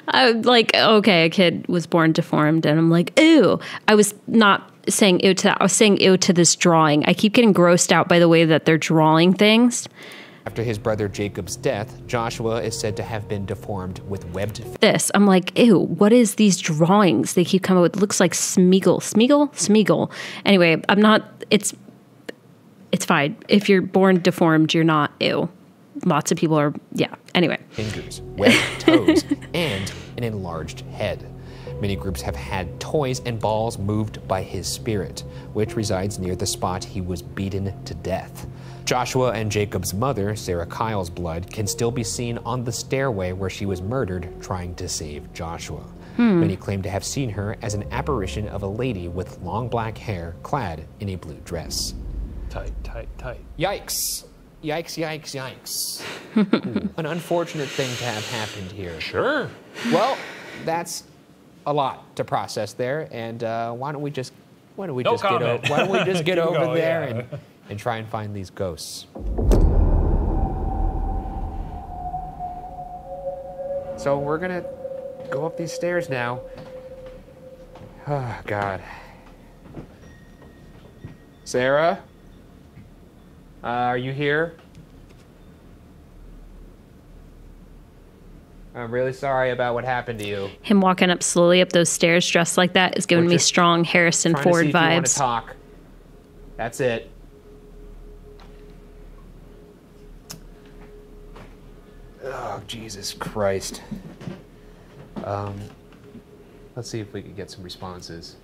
I'm like, okay, a kid was born deformed, and I'm like, ew. I was not saying ew to that. I was saying ew to this drawing. I keep getting grossed out by the way that they're drawing things. After his brother Jacob's death, Joshua is said to have been deformed with webbed This, I'm like, ew, what is these drawings they keep coming with? It looks like Smeagol. Anyway, I'm not, it's fine. If you're born deformed, you're not ew. Lots of people are, yeah. Anyway. fingers, webbed toes, and an enlarged head. Many groups have had toys and balls moved by his spirit, which resides near the spot he was beaten to death. Joshua and Jacob's mother, Sarah Kyle's blood, can still be seen on the stairway where she was murdered trying to save Joshua. Many claim to have seen her as an apparition of a lady with long black hair clad in a blue dress. Tight. Yikes. Yikes. An unfortunate thing to have happened here. Sure. Well, that's a lot to process there, and why don't we just get over Keep going, there yeah. and try and find these ghosts. So we're gonna go up these stairs now. Oh God. Sarah? Are you here? I'm really sorry about what happened to you. Him walking up slowly up those stairs dressed like that is giving me strong Harrison Ford trying to see if you want to vibes. talk. That's it. Oh, Jesus Christ. Let's see if we can get some responses.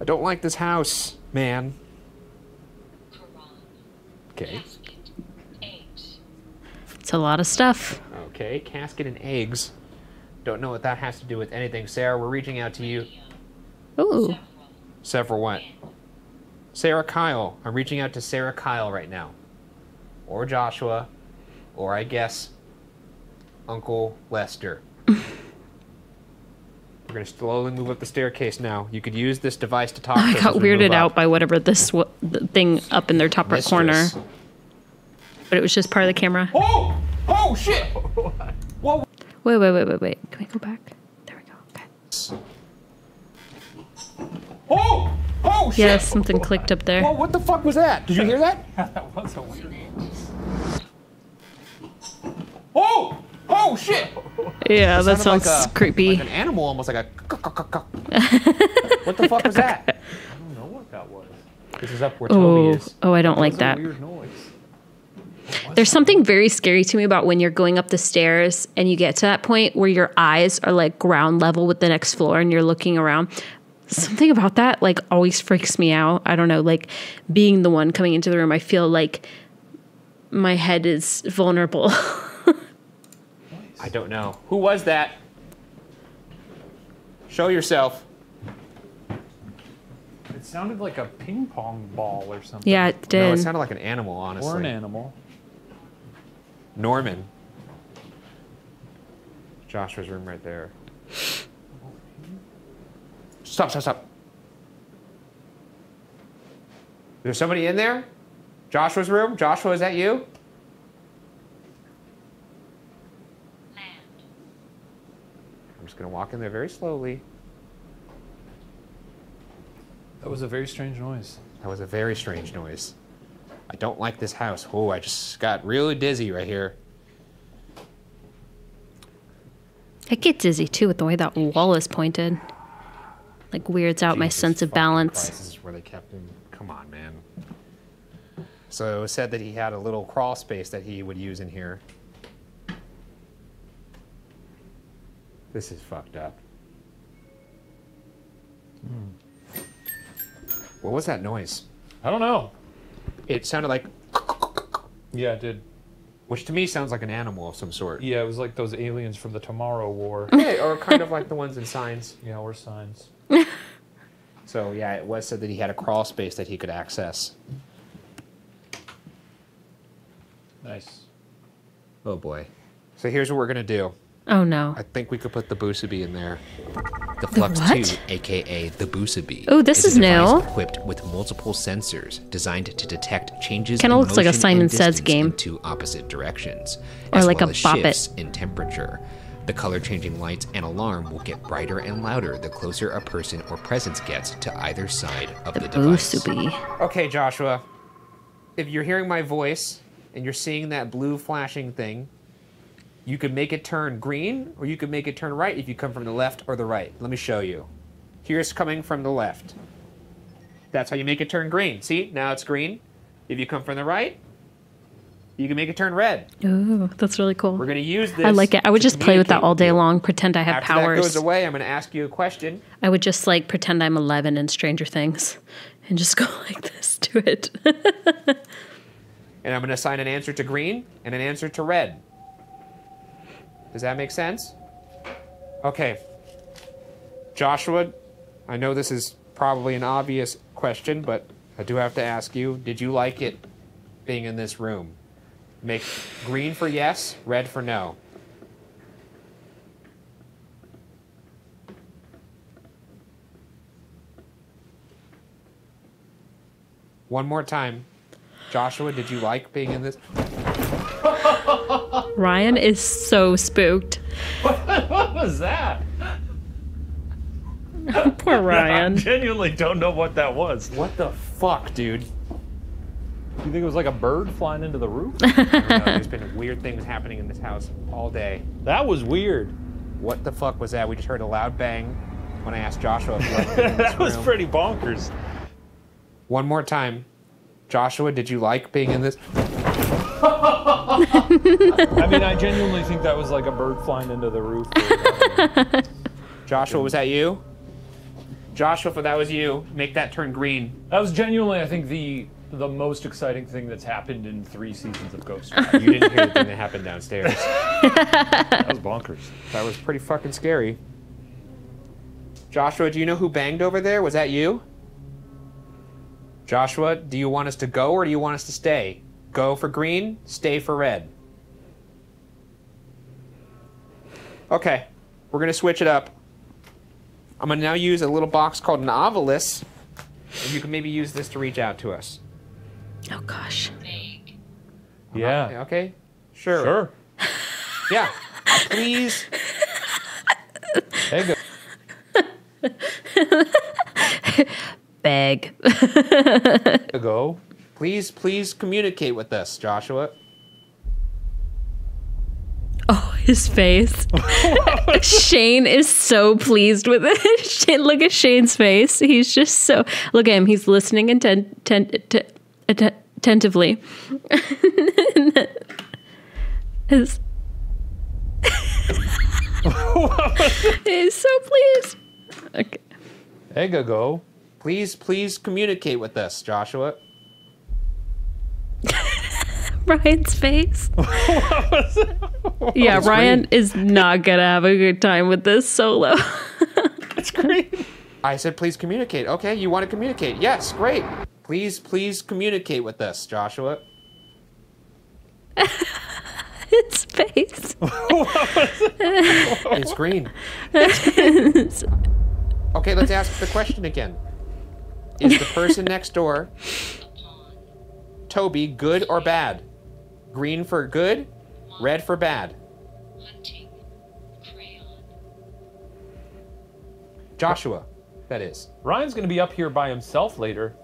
I don't like this house, man. Okay. It's a lot of stuff. Okay, casket and eggs. Don't know what that has to do with anything. Sarah, we're reaching out to you. Ooh. Several what? Sarah Kyle. I'm reaching out to Sarah Kyle right now. Or Joshua. Or I guess Uncle Lester. We're going to slowly move up the staircase now. You could use this device to talk to us. I got as we weirded move out up. by whatever this the thing up in their top right corner. Mistress. But it was just part of the camera. Oh! Oh, shit! Whoa! Wait. Can we go back? There we go. Okay. Oh! Oh, shit! Yeah, something clicked up there. Whoa, what the fuck was that? Did you hear that? That was a weird. Oh! Oh, shit! Yeah, that Sounded sounds like creepy. Like an animal, almost like a... What the fuck was that? I don't know what that was. This is up where Toby is. Oh, I don't like That that. was a weird noise. There's something very scary to me about when you're going up the stairs and you get to that point where your eyes are like ground level with the next floor and you're looking around. Something about that like always freaks me out. I don't know, like being the one coming into the room, I feel like my head is vulnerable. I don't know. Who was that? Show yourself. It sounded like a ping pong ball or something. Yeah, it did. No, it sounded like an animal, honestly. Or an animal. Norman. Joshua's room right there. Stop. Is there somebody in there? Joshua's room? Joshua, is that you? I'm just gonna walk in there very slowly. That was a very strange noise. That was a very strange noise. I don't like this house. Oh, I just got really dizzy right here. I get dizzy too with the way that wall is pointed. Like weirds out my Jesus sense of fucking balance. Christ, this is where they kept him. Come on, man. So it was said that he had a little crawl space that he would use in here. This is fucked up. What was that noise? I don't know. It sounded like, Yeah, it did. which to me sounds like an animal of some sort. Yeah, it was like those aliens from the Tomorrow War. Yeah, or kind of like the ones in Signs. Yeah, or signs. So yeah, it was said that he had a crawl space that he could access. Nice. Oh boy. So here's what we're gonna do. Oh no. I think we could put the Busabi in there. The Flux what? 2, aka the Busabi. Oh, this is a device new. equipped with multiple sensors designed to detect changes Kinda in looks like a motion Simon and Says distance game. in two opposite directions, Or as like well a as Bop It. shifts in temperature. The color-changing lights and alarm will get brighter and louder the closer a person or presence gets to either side of the device. Busubi. Okay, Joshua. If you're hearing my voice and you're seeing that blue flashing thing, you could make it turn green or you could make it turn right if you come from the left or the right. Let me show you. Here's coming from the left. That's how you make it turn green. See, now it's green. If you come from the right, you can make it turn red. Ooh, that's really cool. We're going to use this. I like it. I would to just play with that communicate all day with you. long, pretend I have After powers. that goes away, I'm going to ask you a question. I would just like pretend I'm 11 in Stranger Things and just go like this to it. And I'm going to assign an answer to green and an answer to red. Does that make sense? Okay. Joshua, I know this is probably an obvious question, but I do have to ask you, did you like it being in this room? Make green for yes, red for no. One more time. Joshua, did you like being in this? Ryan is so spooked. What was that? Poor I Ryan. genuinely don't know what that was. What the fuck, dude? You think it was like a bird flying into the roof? I don't know. There's been weird things happening in this house all day. That was weird. What the fuck was that? We just heard a loud bang when I asked Joshua if he liked being in this That was room. pretty bonkers. One more time. Joshua, did you like being in this? I mean, I genuinely think that was like a bird flying into the roof. Joshua, was that you? Joshua, if that was you, make that turn green. That was genuinely, I think, the most exciting thing that's happened in 3 seasons of Ghost Rider. You didn't hear the thing that happened downstairs. That was bonkers. That was pretty fucking scary. Joshua, do you know who banged over there? Was that you? Joshua, do you want us to go or do you want us to stay? Go for green, stay for red. Okay, we're gonna switch it up. I'm gonna now use a little box called an ovilus, and you can maybe use this to reach out to us. Oh gosh. Yeah. Okay? Sure. Sure. Yeah. Please. There you go. Beg. Go. Please communicate with us, Joshua. Oh, his face. Shane is so pleased with it. Look at Shane's face. He's just so... Look at him. He's listening attentively. His... He's so pleased. Okay. There you go. Please communicate with us, Joshua. Ryan's face. Yeah, Ryan is not gonna have a good time with this solo. It's great. I said, please communicate. Okay, you want to communicate. Yes, great. Please communicate with us, Joshua. His face. It's green. Okay, let's ask the question again. Is the person next door, Toby, good or bad? Green for good, red for bad. Joshua, that is. Ryan's going to be up here by himself later.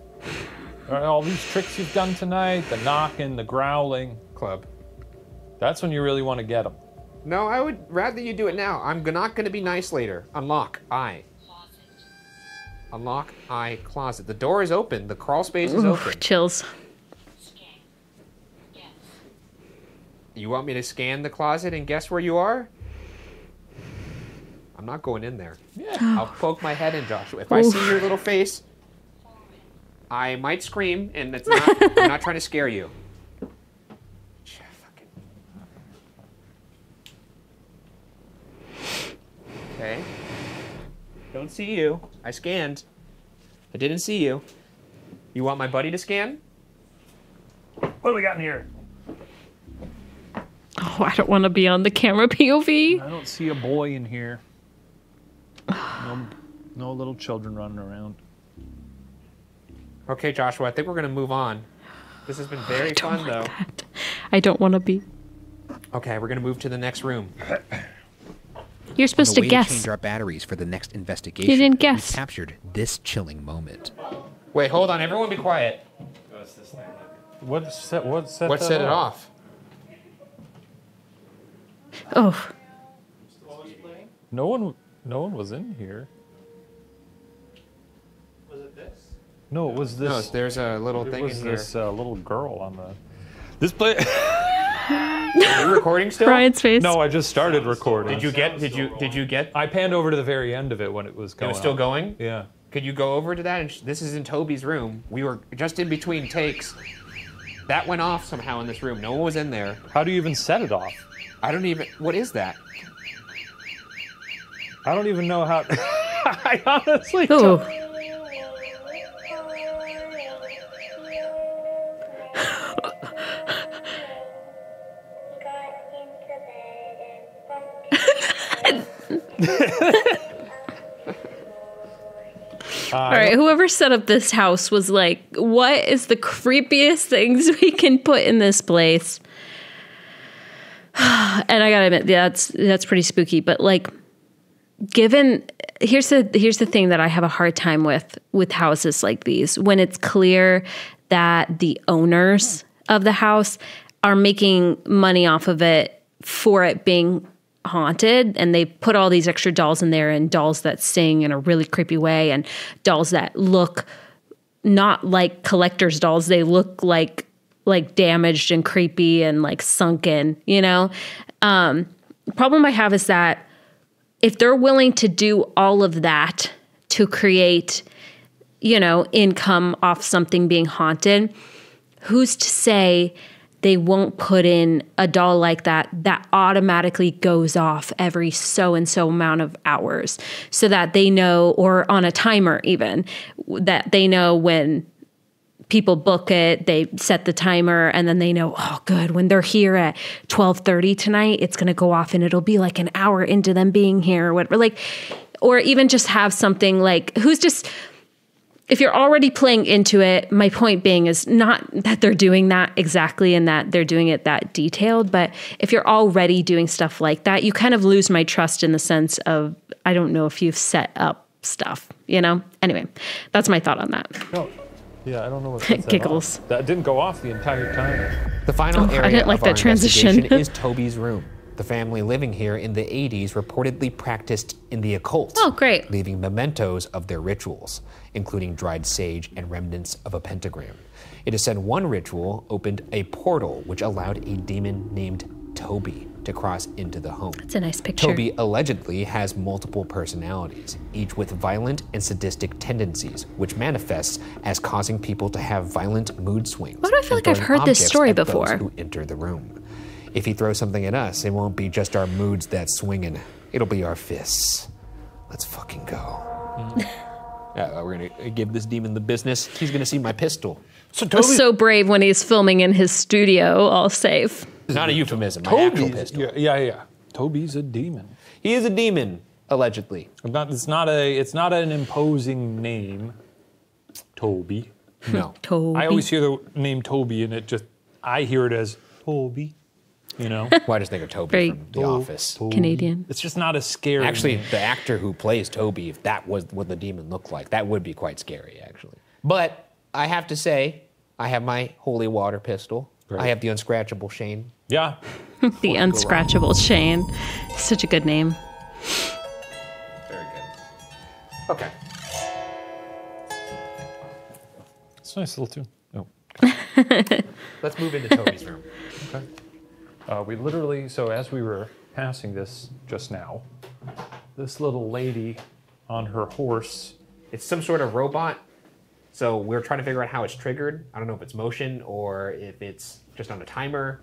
All these tricks you've done tonight, the knocking, the growling. Club. That's when you really want to get him. No, I would rather you do it now. I'm not going to be nice later. Unlock I. Unlock I closet. The door is open. The crawl space is open. Chills. You want me to scan the closet and guess where you are? I'm not going in there. Yeah. I'll poke my head in, Joshua. If I see your little face, I might scream, and it's not. I'm not trying to scare you. Okay. Don't see you. I scanned. I didn't see you. You want my buddy to scan? What do we got in here? Oh, I don't want to be on the camera POV. I don't see a boy in here. No little children running around. Okay, Joshua, I think we're going to move on. This has been very fun, though. I don't want to be. Okay, we're going to move to the next room. You're supposed On to the way guess. change our batteries for the next investigation. You didn't guess. We captured this chilling moment. Wait, hold on. Everyone be quiet. What set What set it off? Oh, No one was in here. Was it this? No, it was this. No, there's a little it thing was in here. this little girl on the. This play. Are you recording still? Ryan's face. No, I just started recording. Did you get? I panned over to the very end of it when it was It going. was still on. going? Yeah. Could you go over to that? And this is in Toby's room. We were just in between takes. That went off somehow in this room. No one was in there. How do you even set it off? I don't even. What is that? I don't even know how. I honestly Oh. don't. All right, whoever set up this house was like, what is the creepiest things we can put in this place? And I gotta admit, that's pretty spooky, but like here's the thing that I have a hard time with houses like these, when it's clear that the owners of the house are making money off of it for it being haunted, and they put all these extra dolls in there, and dolls that sing in a really creepy way, and dolls that look not like collector's dolls. They look like damaged and creepy and like sunken, you know? Problem I have is that if they're willing to do all of that to create, you know, income off something being haunted, who's to say they won't put in a doll like that automatically goes off every so and so amount of hours, so that they know, or on a timer even, that they know when people book it, they set the timer, and then they know, oh, good, when they're here at 12:30 tonight, it's going to go off, and it'll be like an hour into them being here, or whatever. Like, or even just have something like, if you're already playing into it, my point being is not that they're doing that exactly and that they're doing it that detailed, but if you're already doing stuff like that, you kind of lose my trust in the sense of, I don't know if you've set up stuff, you know? Anyway, that's my thought on that. No. Yeah, I don't know what that's Giggles. That didn't go off the entire time. The final area I didn't like of our that transition. investigation is Toby's room. The family living here in the 80s reportedly practiced in the occult. Oh, great. Leaving mementos of their rituals, including dried sage and remnants of a pentagram. It is said one ritual opened a portal which allowed a demon named Toby to cross into the home. That's a nice picture. Toby allegedly has multiple personalities, each with violent and sadistic tendencies, which manifests as causing people to have violent mood swings. Why do I feel like I've and throwing heard this objects story at those before? who enter the room. If he throws something at us, it won't be just our moods that's swinging. It'll be our fists. Let's fucking go. Yeah, we're gonna give this demon the business. He's gonna see my pistol. So Toby, So brave when he's filming in his studio, all safe. It's not a euphemism. My actual pistol. yeah. Toby's a demon. He is a demon, allegedly. It's not an imposing name. Toby. No. Toby. I always hear the name Toby, and I hear it as Toby. You know, Well, I just think of Toby Very from The Office. Canadian. it's just not as scary. Actually, name. the actor who plays Toby, if that was what the demon looked like, that would be quite scary, actually. But I have to say, I have my holy water pistol. Great. I have the unscratchable Shane. Yeah. The unscratchable Shane. Such a good name. Very good. Okay. It's a nice little tune. Oh. Let's move into Toby's room. Okay. We literally, so as we were passing this just now, this little lady on her horse. It's some sort of robot. So we're trying to figure out how it's triggered. I don't know if it's motion or if it's just on a timer.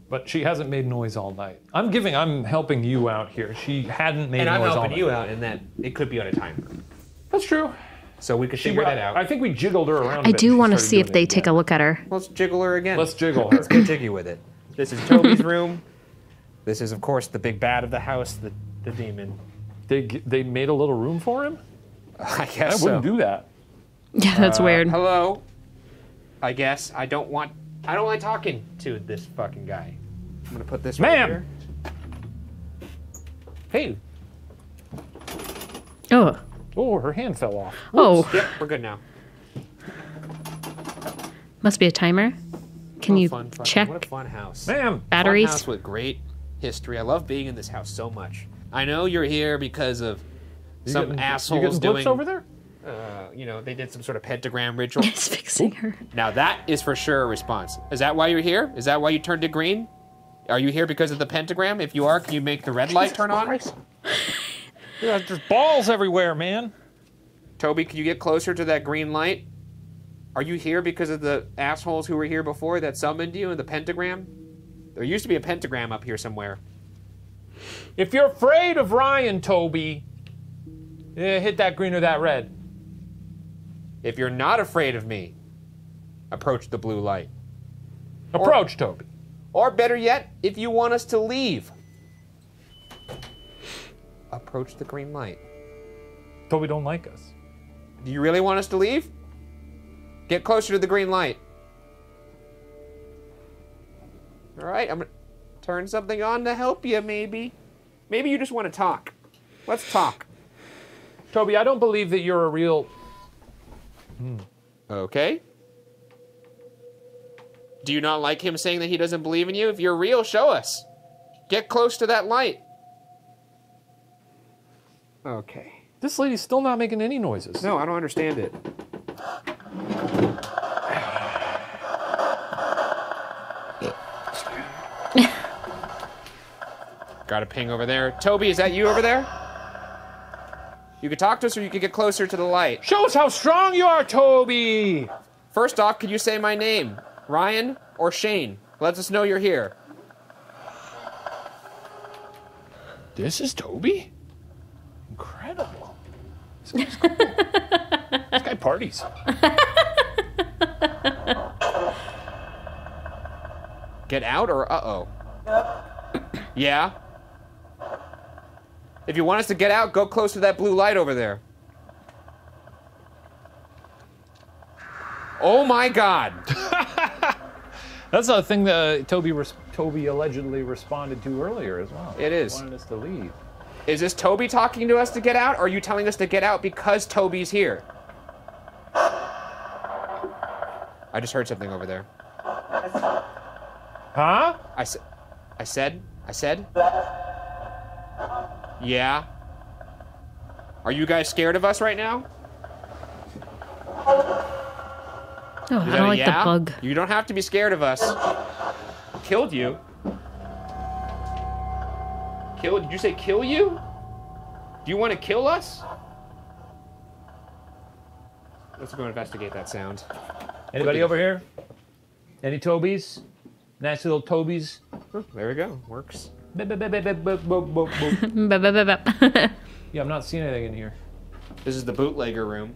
But she hasn't made noise all night. I'm helping you out here. She hadn't made And I'm noise all helping night. you out in that it could be on a timer. That's true. So we could figure that out. I think we jiggled her around a I bit. do She want to started see if doing they it take a again. look at her. Let's jiggle her again. Let's jiggle her. Let's get jiggy with it. This is Toby's room. This is, of course, the big bad of the house, the demon. They made a little room for him? I guess I wouldn't do that. Yeah, that's weird. Hello. I guess I don't like talking to this fucking guy. I'm gonna put this right Ma'am! here. Hey. Oh. Oh, her hand fell off. Oh. Yep, we're good now. Must be a timer. Can you check? What a fun house. Ma'am! Batteries? Fun house with great history. I love being in this house so much. I know you're here because of some assholes you getting blips doing. over there? They did some sort of pentagram ritual. It's fixing her. Now that is for sure a response. Is that why you're here? Is that why you turned to green? Are you here because of the pentagram? If you are, can you make the red light turn on? Yeah, there's balls everywhere, man. Toby, can you get closer to that green light? Are you here because of the assholes who were here before that summoned you in the pentagram? There used to be a pentagram up here somewhere. If you're afraid of Ryan, Toby, hit that green or that red. If you're not afraid of me, approach the blue light. Approach, Toby. Or better yet, if you want us to leave, approach the green light. Toby don't like us. Do you really want us to leave? Get closer to the green light. All right, I'm gonna turn something on to help you, maybe. Maybe you just want to talk. Let's talk. Toby, I don't believe that you're a real... Okay. Do you not like him saying that he doesn't believe in you? If you're real, show us. Get close to that light. Okay. This lady's still not making any noises. No, I don't understand it. Got a ping over there. Toby, is that you over there? You could talk to us or you could get closer to the light. Show us how strong you are, Toby! First off, could you say my name? Ryan or Shane? Let us know you're here. This is Toby? Incredible. This guy's cool. This guy parties. Get out or uh-oh? Yeah? If you want us to get out, go close to that blue light over there. Oh my God. That's a thing that Toby allegedly responded to earlier as well. It is. He wanted us to leave. Is this Toby talking to us to get out, or are you telling us to get out because Toby's here? I just heard something over there. Huh? I said? Yeah? Are you guys scared of us right now? Oh, I don't like the bug. You don't have to be scared of us. Killed you? Did you say kill you? Do you want to kill us? Let's go investigate that sound. Anybody over here? Any Tobys? Nice little Tobys? Oh, there we go. Works. Yeah, I'm not seeing anything in here. This is the bootlegger room.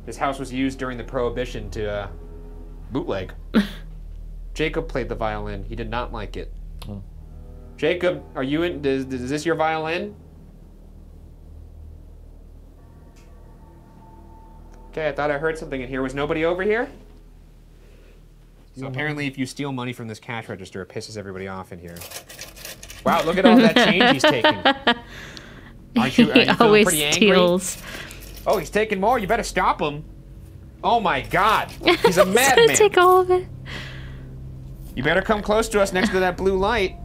This house was used during the Prohibition to bootleg. Jacob played the violin. He did not like it. Oh. Jacob, are you in? Is this your violin? Okay, I thought I heard something in here. Was nobody over here? So apparently if you steal money from this cash register, it pisses everybody off in here. Wow, look at all that change he's taking. Are you feeling always pretty angry? steals. Oh, he's taking more. You better stop him. Oh my God, he's a madman. Take all of it. You better come close to us next to that blue light.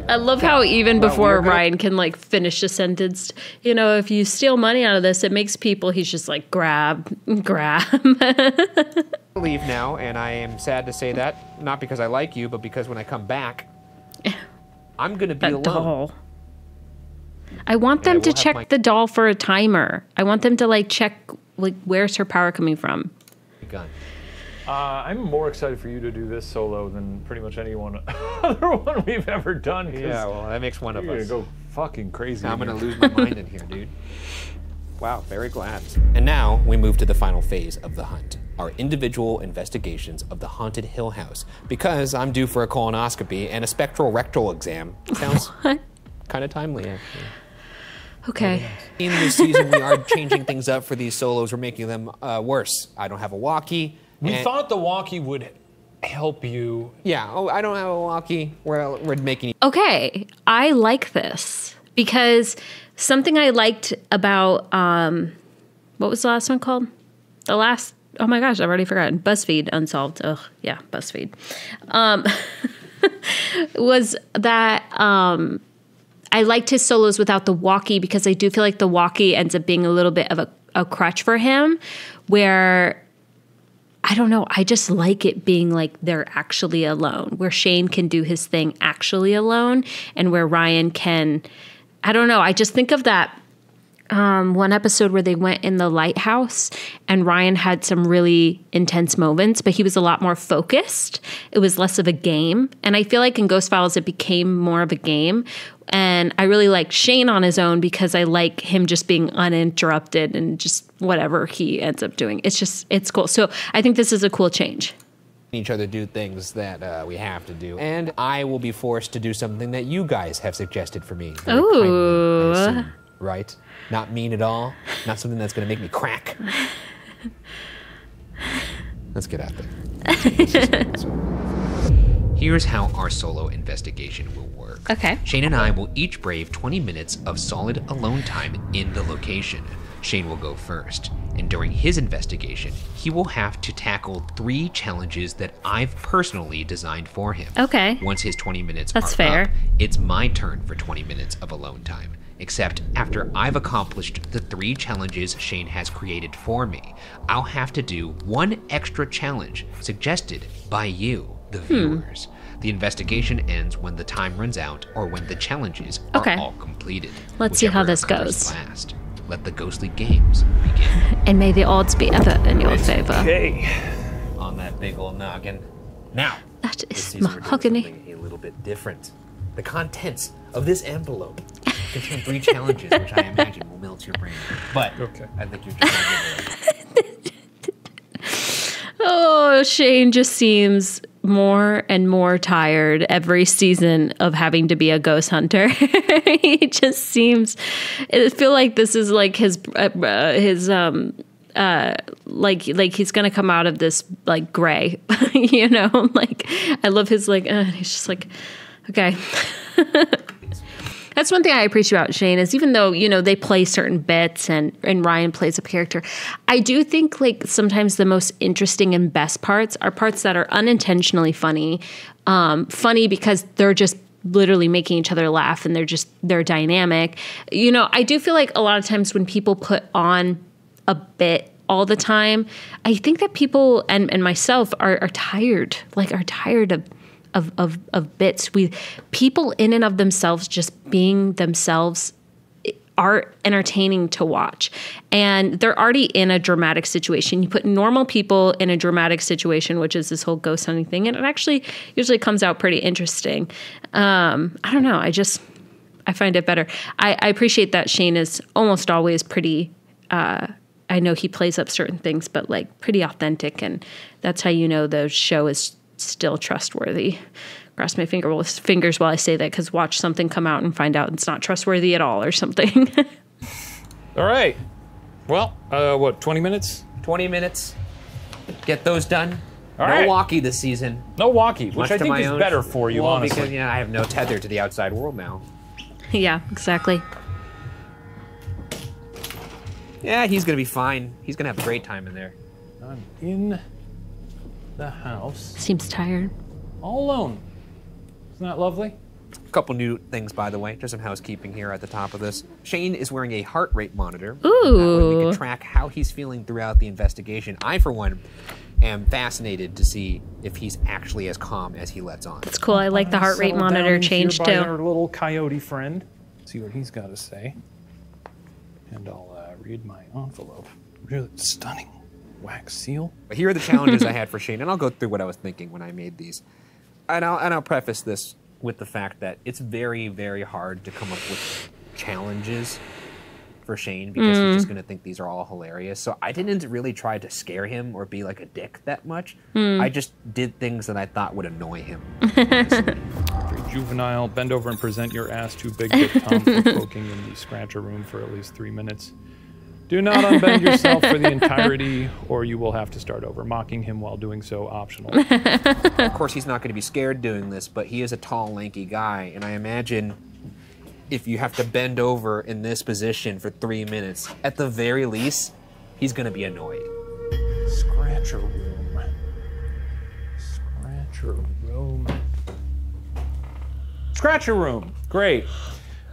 I love how even before Ryan can like finish a sentence, you know, if you steal money out of this, it makes people, he's just like, grab. Leave now, and I am sad to say that, not because I like you, but because when I come back, I'm gonna be alone. Doll. I want them to check the doll for a timer. I want them to like check like where's her power coming from. Gun. I'm more excited for you to do this solo than pretty much any other one we've ever done. Yeah, well, that makes one of us. You're gonna go fucking crazy. Now I'm gonna lose my mind in here, dude. Wow, very glad. And now we move to the final phase of the hunt, our individual investigations of the haunted Hill House. Because I'm due for a colonoscopy and a spectral rectal exam. Sounds kind of timely, actually. Okay. In this season, we are changing things up for these solos. We're making them worse. I don't have a walkie. We thought the walkie would help you. Yeah, oh, I don't have a walkie. We're making... Okay, I like this because something I liked about, what was the last one called? Oh my gosh, I've already forgotten. BuzzFeed Unsolved. Ugh, yeah, BuzzFeed. Was that I liked his solos without the walkie because I do feel like the walkie ends up being a little bit of a crutch for him where... I don't know. I just like it being like they're actually alone, where Shane can do his thing actually alone and where Ryan can, I don't know. I just think of that one episode where they went in the lighthouse and Ryan had some really intense moments, but he was a lot more focused. It was less of a game. And I feel like in Ghost Files, it became more of a game. And I really like Shane on his own because I like him just being uninterrupted and just whatever he ends up doing. It's cool. So I think this is a cool change. Each other do things that we have to do. And I will be forced to do something that you guys have suggested for me. Ooh. Kindly, I assume, right? Not mean at all. Not something that's going to make me crack. Let's get out there. Here's how our solo investigation will work. Okay. Shane and I will each brave 20 minutes of solid alone time in the location. Shane will go first, and during his investigation, he will have to tackle 3 challenges that I've personally designed for him. Okay. Once his 20 minutes That's are fair. up, it's my turn for 20 minutes of alone time. Except after I've accomplished the 3 challenges Shane has created for me, I'll have to do 1 extra challenge suggested by you, the viewers. The investigation ends when the time runs out or when the challenges are all completed. Let's see how Whichever this occurs goes. Last. Let the ghostly games begin. And may the odds be ever in your favor. Okay. On that big old noggin. Now, That this is season we're doing mahogany. something a little bit different. The contents of this envelope contain 3 challenges, which I imagine will melt your brain. But I think you're just gonna give it Oh, Shane just seems more and more tired every season of having to be a ghost hunter. He just seems. I feel like this is like his like he's gonna come out of this like gray, you know. Like I love his like. He's just like, okay. That's one thing I appreciate about Shane is even though, you know, they play certain bits and Ryan plays a character, I do think like sometimes the most interesting and best parts are parts that are unintentionally funny. Funny because they're just literally making each other laugh and they're dynamic. You know, I do feel like a lot of times when people put on a bit all the time, I think that people and myself are tired of bits. People in and of themselves just being themselves are entertaining to watch. And they're already in a dramatic situation. You put normal people in a dramatic situation, which is this whole ghost hunting thing, and it actually usually comes out pretty interesting. I don't know. I find it better. I appreciate that Shane is almost always pretty, I know he plays up certain things, but like pretty authentic. And that's how you know the show is still trustworthy. Cross my fingers while I say that, because watch something come out and find out it's not trustworthy at all or something. All right. Well, what, 20 minutes? 20 minutes. Get those done. All no right. walkie this season. No walkie, Much which I to think my is own- better for you, well, honestly. because I have no tether to the outside world now. Yeah, exactly. Yeah, he's gonna be fine. He's gonna have a great time in there. I'm in the house Seems tired. all alone. Isn't that lovely? A couple new things, by the way. Just some housekeeping here at the top of this. Shane is wearing a heart rate monitor. That way we Ooh. can track how he's feeling throughout the investigation. I, for one, am fascinated to see if he's actually as calm as he lets on. It's cool. I like the heart rate Settle monitor down changed here by too. our little coyote friend. See what he's got to say. And I'll read my envelope. Really stunning wax seal. But here are the challenges I had for Shane, and I'll go through what I was thinking when I made these. And I'll preface this with the fact that it's very, very hard to come up with challenges for Shane because he's just going to think these are all hilarious. So I didn't really try to scare him or be like a dick that much. I just did things that I thought would annoy him. honestly. Very juvenile. Bend over and present your ass too big to Tom for poking in the scratcher room for at least 3 minutes. Do not unbend yourself for the entirety, or you will have to start over. Mocking him while doing so optional. Of course, he's not going to be scared doing this, but he is a tall, lanky guy, and I imagine if you have to bend over in this position for 3 minutes, at the very least, he's going to be annoyed. Scratcher room. Scratcher room. Scratcher room. Great.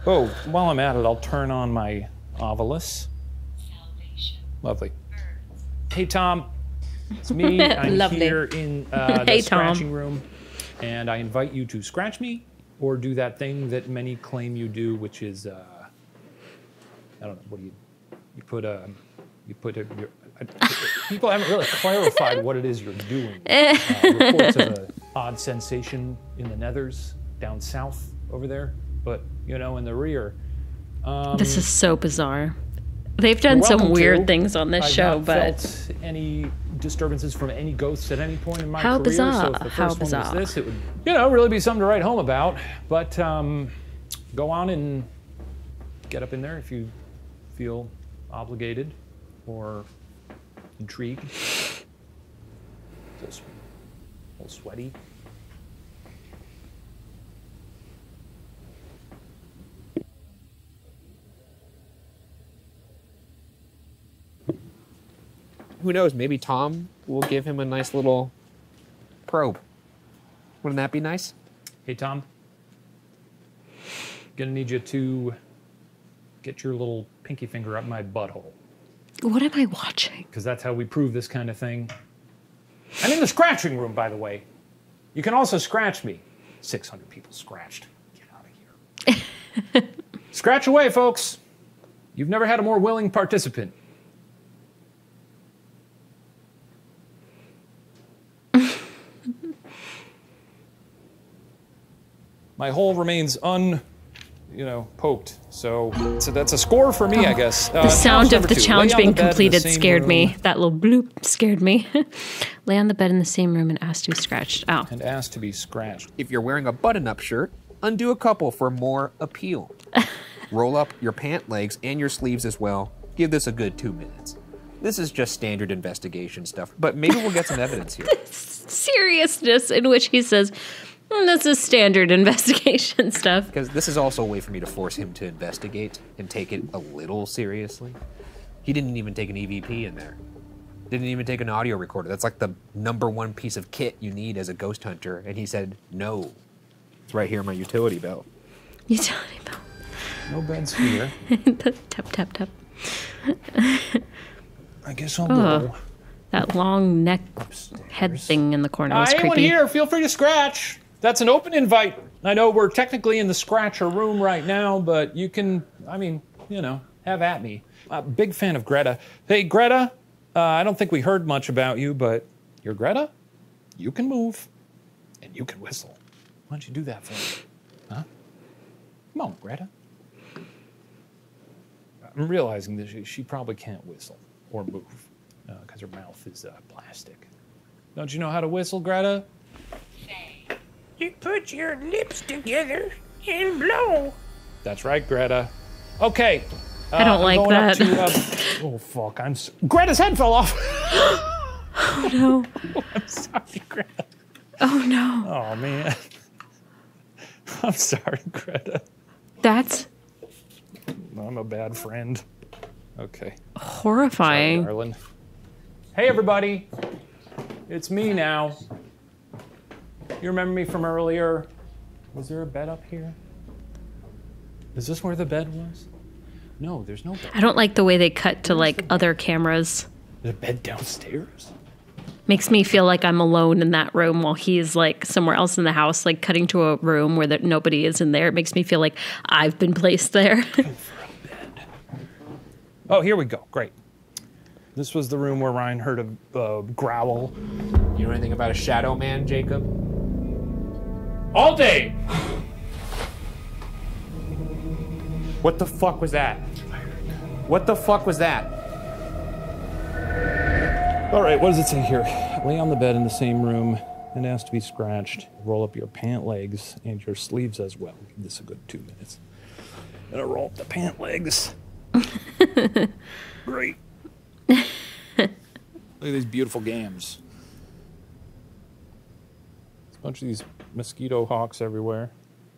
Oh, while I'm at it, I'll turn on my Ovilus. Lovely. Hey, Tom. It's me. I'm Lovely. here in the Hey, Tom. scratching room, and I invite you to scratch me or do that thing that many claim you do, which is, I don't know, what do people haven't really clarified what it is you're doing. Reports of an odd sensation in the nethers down south over there, but, you know, in the rear. This is so bizarre. They've done You're some welcome weird to. things on this I've show, not but felt any disturbances from any ghosts at any point in my How career. bizarre, So if the how first one bizarre. was this, it would, you know, really be something to write home about. But go on and get up in there if you feel obligated or intrigued. Just a little sweaty. who knows, maybe Tom will give him a nice little probe. Wouldn't that be nice? Hey, Tom. Gonna need you to get your little pinky finger up my butthole. What am I watching? Because that's how we prove this kind of thing. I'm in the scratching room, by the way. You can also scratch me. 600 people scratched. Get out of here. Scratch away, folks. You've never had a more willing participant. My hole remains poked. So that's a score for me, I guess. The sound of the challenge being completed scared me. Room. That little bloop scared me. Lay on the bed in the same room and ask to be scratched. Oh. And ask to be scratched. If you're wearing a button-up shirt, undo a couple for more appeal. Roll up your pant legs and your sleeves as well. Give this a good 2 minutes. This is just standard investigation stuff, but maybe we'll get some evidence here. Seriousness in which he says, this is standard investigation stuff. Because this is also a way for me to force him to investigate and take it a little seriously. He didn't even take an EVP in there. Didn't even take an audio recorder. That's like the _1 piece of kit you need as a ghost hunter. And he said, no. It's right here in my utility belt. Utility belt. No beds here. Tap, tap, tap. I guess I'll go. That long neck Upstairs. head thing in the corner was Anyone creepy. here, feel free to scratch. That's an open invite. I know we're technically in the scratcher room right now, but you can, have at me. Big fan of Greta. Hey, Greta, I don't think we heard much about you, but you're Greta. You can move, and you can whistle. Why don't you do that for me? Huh? Come on, Greta. I'm realizing that she probably can't whistle or move because her mouth is plastic. Don't you know how to whistle, Greta? You put your lips together and blow. That's right, Greta. Okay. I don't like that. Oh, fuck. Greta's head fell off. Oh, no. I'm sorry, Greta. Oh, no. Oh, man. I'm sorry, Greta. That's I'm a bad friend. Okay. horrifying. Sorry, darling. Hey, everybody. It's me now. You remember me from earlier? Was there a bed up here? Is this where the bed was? No, there's no bed. I don't like the way they cut to like other cameras. There's a bed downstairs. Makes me feel like I'm alone in that room while he's like somewhere else in the house, like cutting to a room where nobody is in there. It makes me feel like I've been placed there. Oh, here we go. Great. This was the room where Ryan heard a growl. You know anything about a shadow man, Jacob? All day! What the fuck was that? What the fuck was that? All right, what does it say here? Lay on the bed in the same room and ask to be scratched. Roll up your pant legs and your sleeves as well. Give this a good 2 minutes. And I roll up the pant legs. Great. Look at these beautiful gams. There's a bunch of these mosquito hawks everywhere.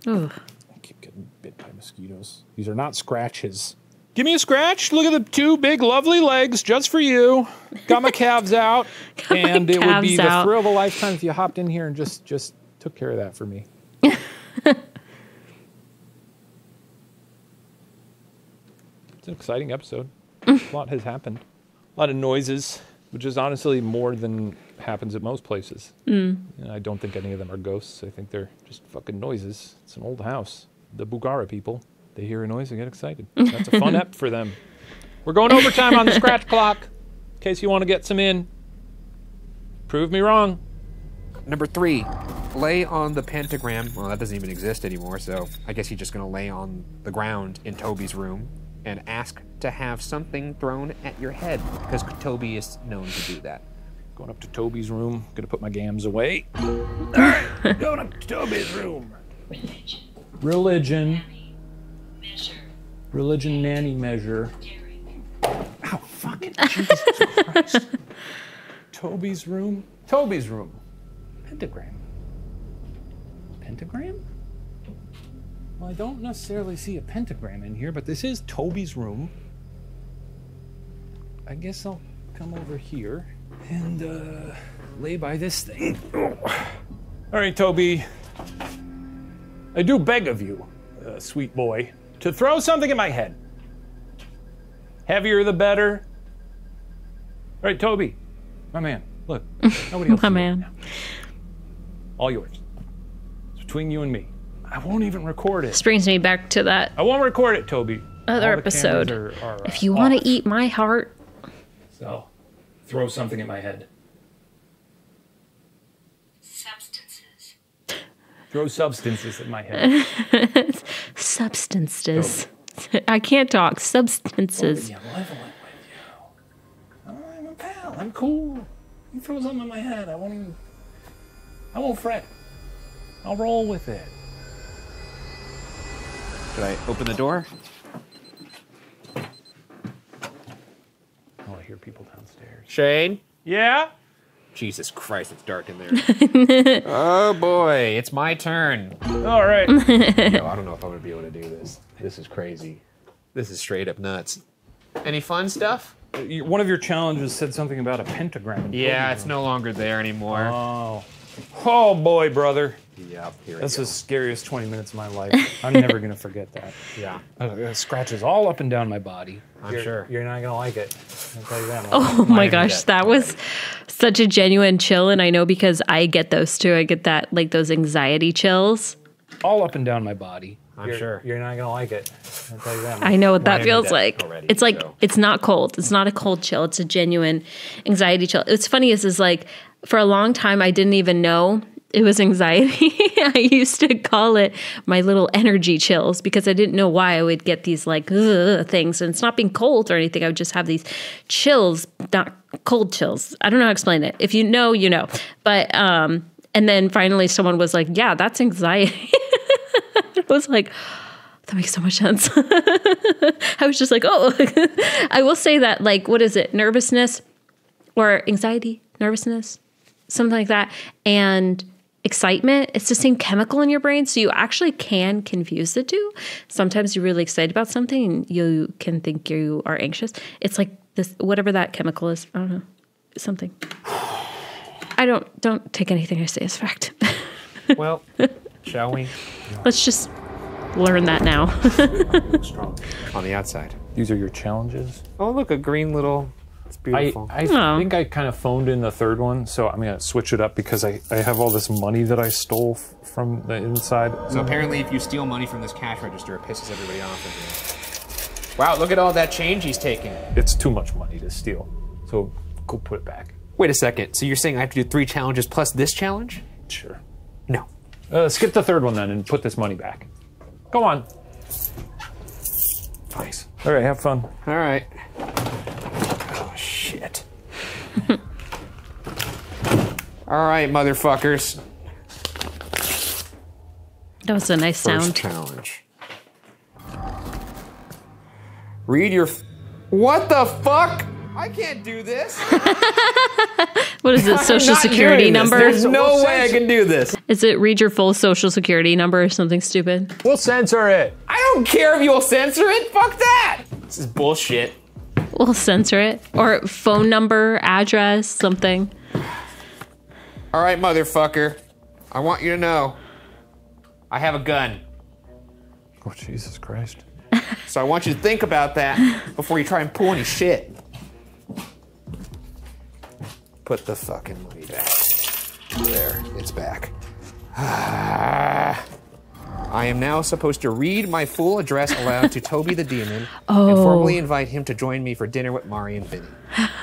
Ugh. I keep getting bit by mosquitoes. These are not scratches. Give me a scratch. Look at the two big, lovely legs just for you. Got my calves out. And it would be the thrill of a lifetime if you hopped in here and just took care of that for me. It's an exciting episode. A lot has happened. A lot of noises, which is honestly more than happens at most places. And I don't think any of them are ghosts. I think they're just fucking noises. It's an old house. The Bugara people, they hear a noise and get excited. That's a fun ep for them. We're going overtime on the scratch clock, in case you want to get some in. Prove me wrong. Number 3, lay on the pentagram. Well, that doesn't even exist anymore, so I guess you're just going to lay on the ground in Toby's room and ask to have something thrown at your head, because Toby is known to do that. Going up to Toby's room. Gonna put my gams away. All right, going up to Toby's room. Religion. Religion nanny measure. Ow, fucking Jesus Christ. Toby's room. Toby's room. Pentagram. Pentagram? Well, I don't necessarily see a pentagram in here, but this is Toby's room. I guess I'll come over here and lay by this thing. All right, Toby. I do beg of you, sweet boy, to throw something at my head. Heavier the better. All right, Toby, my man. Look, nobody else. My man. All yours. It's between you and me. I won't even record it. This brings me back to that I won't record it, Toby. other All the episode. cameras are, If you want off. to eat my heart, So, throw something at my head. Substances. Throw substances at my head. substances. I can't talk. Substances. Yeah, malevolent with you. I'm a pal. I'm cool. You throw something at my head. I won't fret. I'll roll with it. Should I open the door? Oh, I hear people downstairs. Shane? Yeah? Jesus Christ, it's dark in there. Oh boy, it's my turn. All right. No, I don't know if I'm gonna be able to do this. This is crazy. This is straight up nuts. Any fun stuff? One of your challenges said something about a pentagram. Yeah, it's no longer there anymore. Oh boy, brother. Yep, here That's we the go. scariest 20 minutes of my life. I'm never going to forget that. Yeah, Scratches all up and down my body. I'm sure. You're not going to like it. I'll tell you that much. Oh my Mine gosh, did. that was such a genuine chill. And I know because I get those too. I get that, like those anxiety chills. All up and down my body. I'm sure. You're not going to like it. I'll tell you that much. I know what that Mine did feels that like. already, It's like, so. it's not cold. It's not a cold chill. It's a genuine anxiety chill. What's funny is like for a long time, I didn't even know it was anxiety. I used to call it my little energy chills because I didn't know why I would get these like things. And it's not being cold or anything. I would just have these chills, not cold chills. I don't know how to explain it. If you know, you know. But, and then finally someone was like, yeah, that's anxiety. I was like, that makes so much sense. I was just like, oh, I will say that, like, what is it? Nervousness or anxiety, nervousness, something like that. And excitement, it's the same chemical in your brain. So you actually can confuse the two. Sometimes you're really excited about something and you can think you are anxious. It's like this, whatever that chemical is. I don't know. Something. I don't take anything I say as fact. Well, shall we? Let's just learn that now. Strong. On the outside. These are your challenges. Oh, look, a green little. It's beautiful. I Oh. think I kind of phoned in the third one, so I'm going to switch it up because I have all this money that I stole from the inside. So apparently, if you steal money from this cash register, it pisses everybody off in here. Wow, look at all that change he's taking. It's too much money to steal, so go put it back. Wait a second. So you're saying I have to do 3 challenges plus this challenge? Sure. No. Skip the third one then and put this money back. Go on. Thanks. All right, have fun. All right. Oh, shit. All right, motherfuckers. That was a nice First sound. challenge. Read your... What the fuck? I can't do this. What is it? Social I'm not security doing this. number? There's no way I can do this. Is it read your full social security number or something stupid? We'll censor it. I don't care if you'll censor it. Fuck that. This is bullshit. We'll censor it. Or phone number, address, something. All right, motherfucker. I want you to know. I have a gun. Oh, Jesus Christ. So I want you to think about that before you try and pull any shit. Put the fucking money back. There, it's back. I am now supposed to read my full address aloud to Toby the Demon and formally invite him to join me for dinner with Mari and Vinny.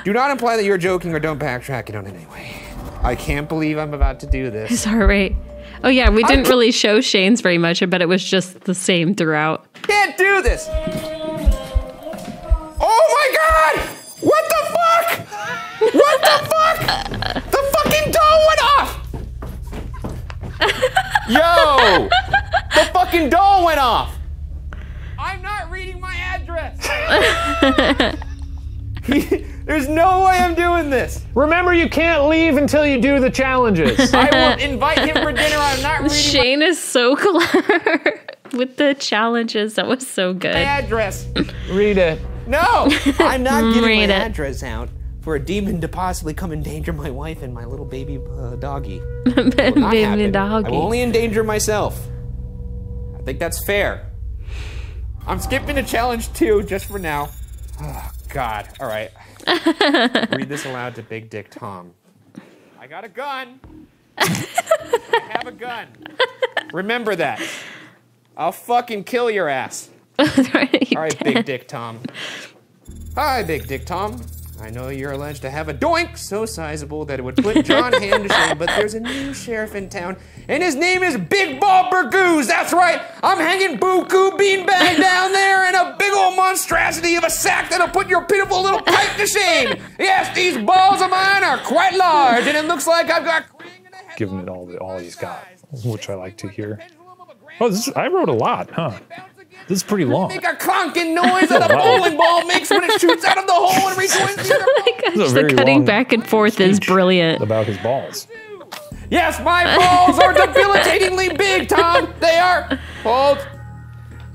Do not imply that you're joking or don't backtrack it on in any way. I can't believe I'm about to do this. His heart rate. Oh yeah, we didn't really show Shane's very much, but it was just the same throughout. Can't do this! Oh my god! What the fuck? What the fuck? The fucking doll went off! Yo! The fucking doll went off! I'm not reading my address! There's no way I'm doing this! Remember, you can't leave until you do the challenges. I will invite him for dinner. I'm not reading Shane is so clever with the challenges. That was so good. my address. Read it. No! I'm not giving Read my it. address out for a demon to possibly come endanger my wife and my little baby doggy. It will not Baby happen. doggy. I will only endanger myself. I think that's fair. I'm skipping a challenge 2 just for now. Oh, God. All right. Read this aloud to Big Dick Tom. I got a gun. I have a gun. Remember that. I'll fucking kill your ass. All right, Big Dick Tom. Hi, Big Dick Tom. I know you're alleged to have a doink so sizable that it would put John Hand to shame, but there's a new sheriff in town, and his name is Big Ball Burgoose. That's right. I'm hanging Buku Beanbag down there in a big old monstrosity of a sack that'll put your pitiful little pipe to shame. Yes, these balls of mine are quite large, and it looks like I've got... Giving it all he's got, which I like to hear. Oh, I wrote a lot, huh? This is pretty long. Make a clonking noise that a bowling ball makes when it shoots out of the hole and rejoins the other ball. This is a The very cutting long back and forth is speech brilliant. about his balls. Yes, my balls are debilitatingly big, Tom. They are, hold,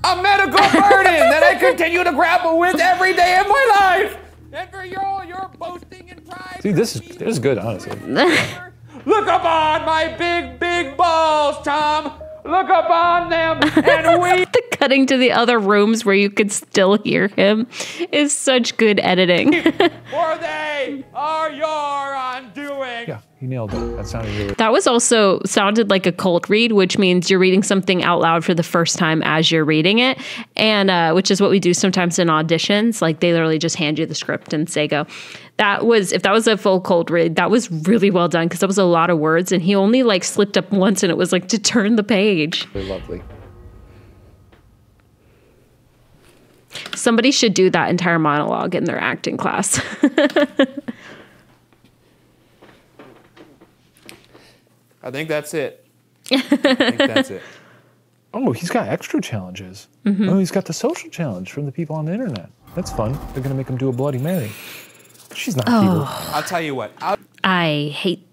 a medical burden that I continue to grapple with every day of my life. And for your boasting and pride. See, this is good, honestly. Look upon my big balls, Tom. Look upon them and we... The cutting to the other rooms where you could still hear him is such good editing. For they are your undoing. Yeah, you nailed it. That sounded really... That was also sounded like a cold read, which means you're reading something out loud for the first time as you're reading it, and which is what we do sometimes in auditions. Like they literally just hand you the script and say go. If that was a full cold read, that was really well done because that was a lot of words, and he only like slipped up once, and it was like to turn the page. Really lovely. Somebody should do that entire monologue in their acting class. I think that's it. I think that's it. Oh, he's got extra challenges. Mm-hmm. Oh, he's got the social challenge from the people on the internet. That's fun. They're going to make him do a Bloody Mary. She's not evil. I'll tell you what. I hate...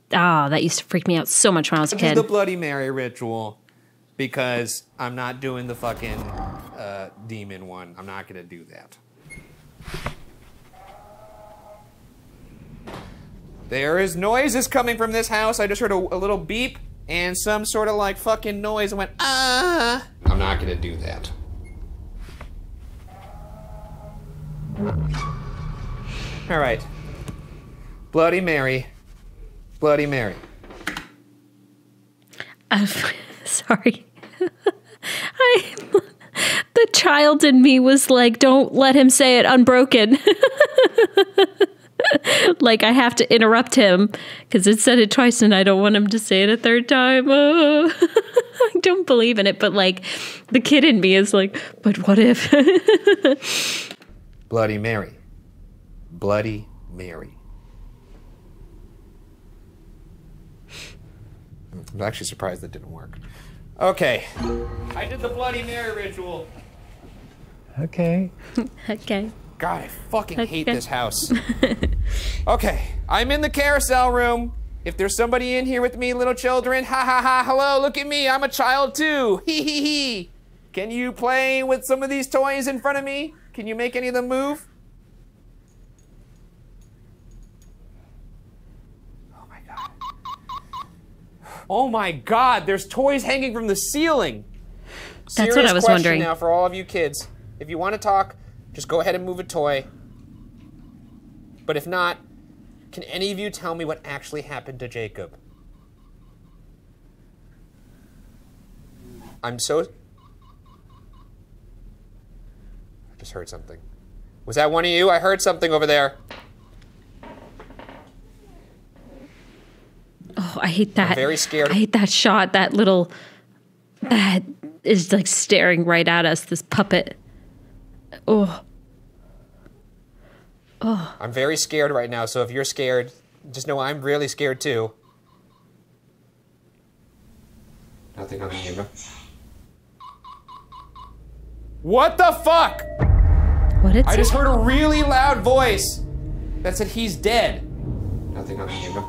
that used to freak me out so much when I was a I'll do kid. the Bloody Mary ritual because I'm not doing the fucking demon one. I'm not going to do that. There is noises coming from this house. I just heard a little beep and some sort of like fucking noise and went, ah. I'm not going to do that. All right. Bloody Mary. Bloody Mary. Sorry. The child in me was like, don't let him say it unbroken. Like I have to interrupt him because it said it twice and I don't want him to say it a third time. Oh. I don't believe in it, but like the kid in me is like, but what if? Bloody Mary. Bloody Mary. I'm actually surprised that didn't work. Okay. I did the Bloody Mary ritual. Okay. Okay. God, I fucking hate this house. Okay, I'm in the carousel room. If there's somebody in here with me, little children, ha ha ha, hello, look at me, I'm a child too. Hee hee hee. Can you play with some of these toys in front of me? Can you make any of them move? Oh my God, there's toys hanging from the ceiling. That's what I was wondering. Now for all of you kids. If you want to talk, just go ahead and move a toy. But if not, can any of you tell me what actually happened to Jacob? I just heard something. Was that one of you? I heard something over there. Oh, I hate that. I'm very scared. I hate that shot. That is like staring right at us. This puppet. Oh. Oh. I'm very scared right now. So if you're scared, just know I'm really scared too. Nothing on the camera. What the fuck? What did it I say? just heard a really loud voice that said he's dead. Nothing on the camera.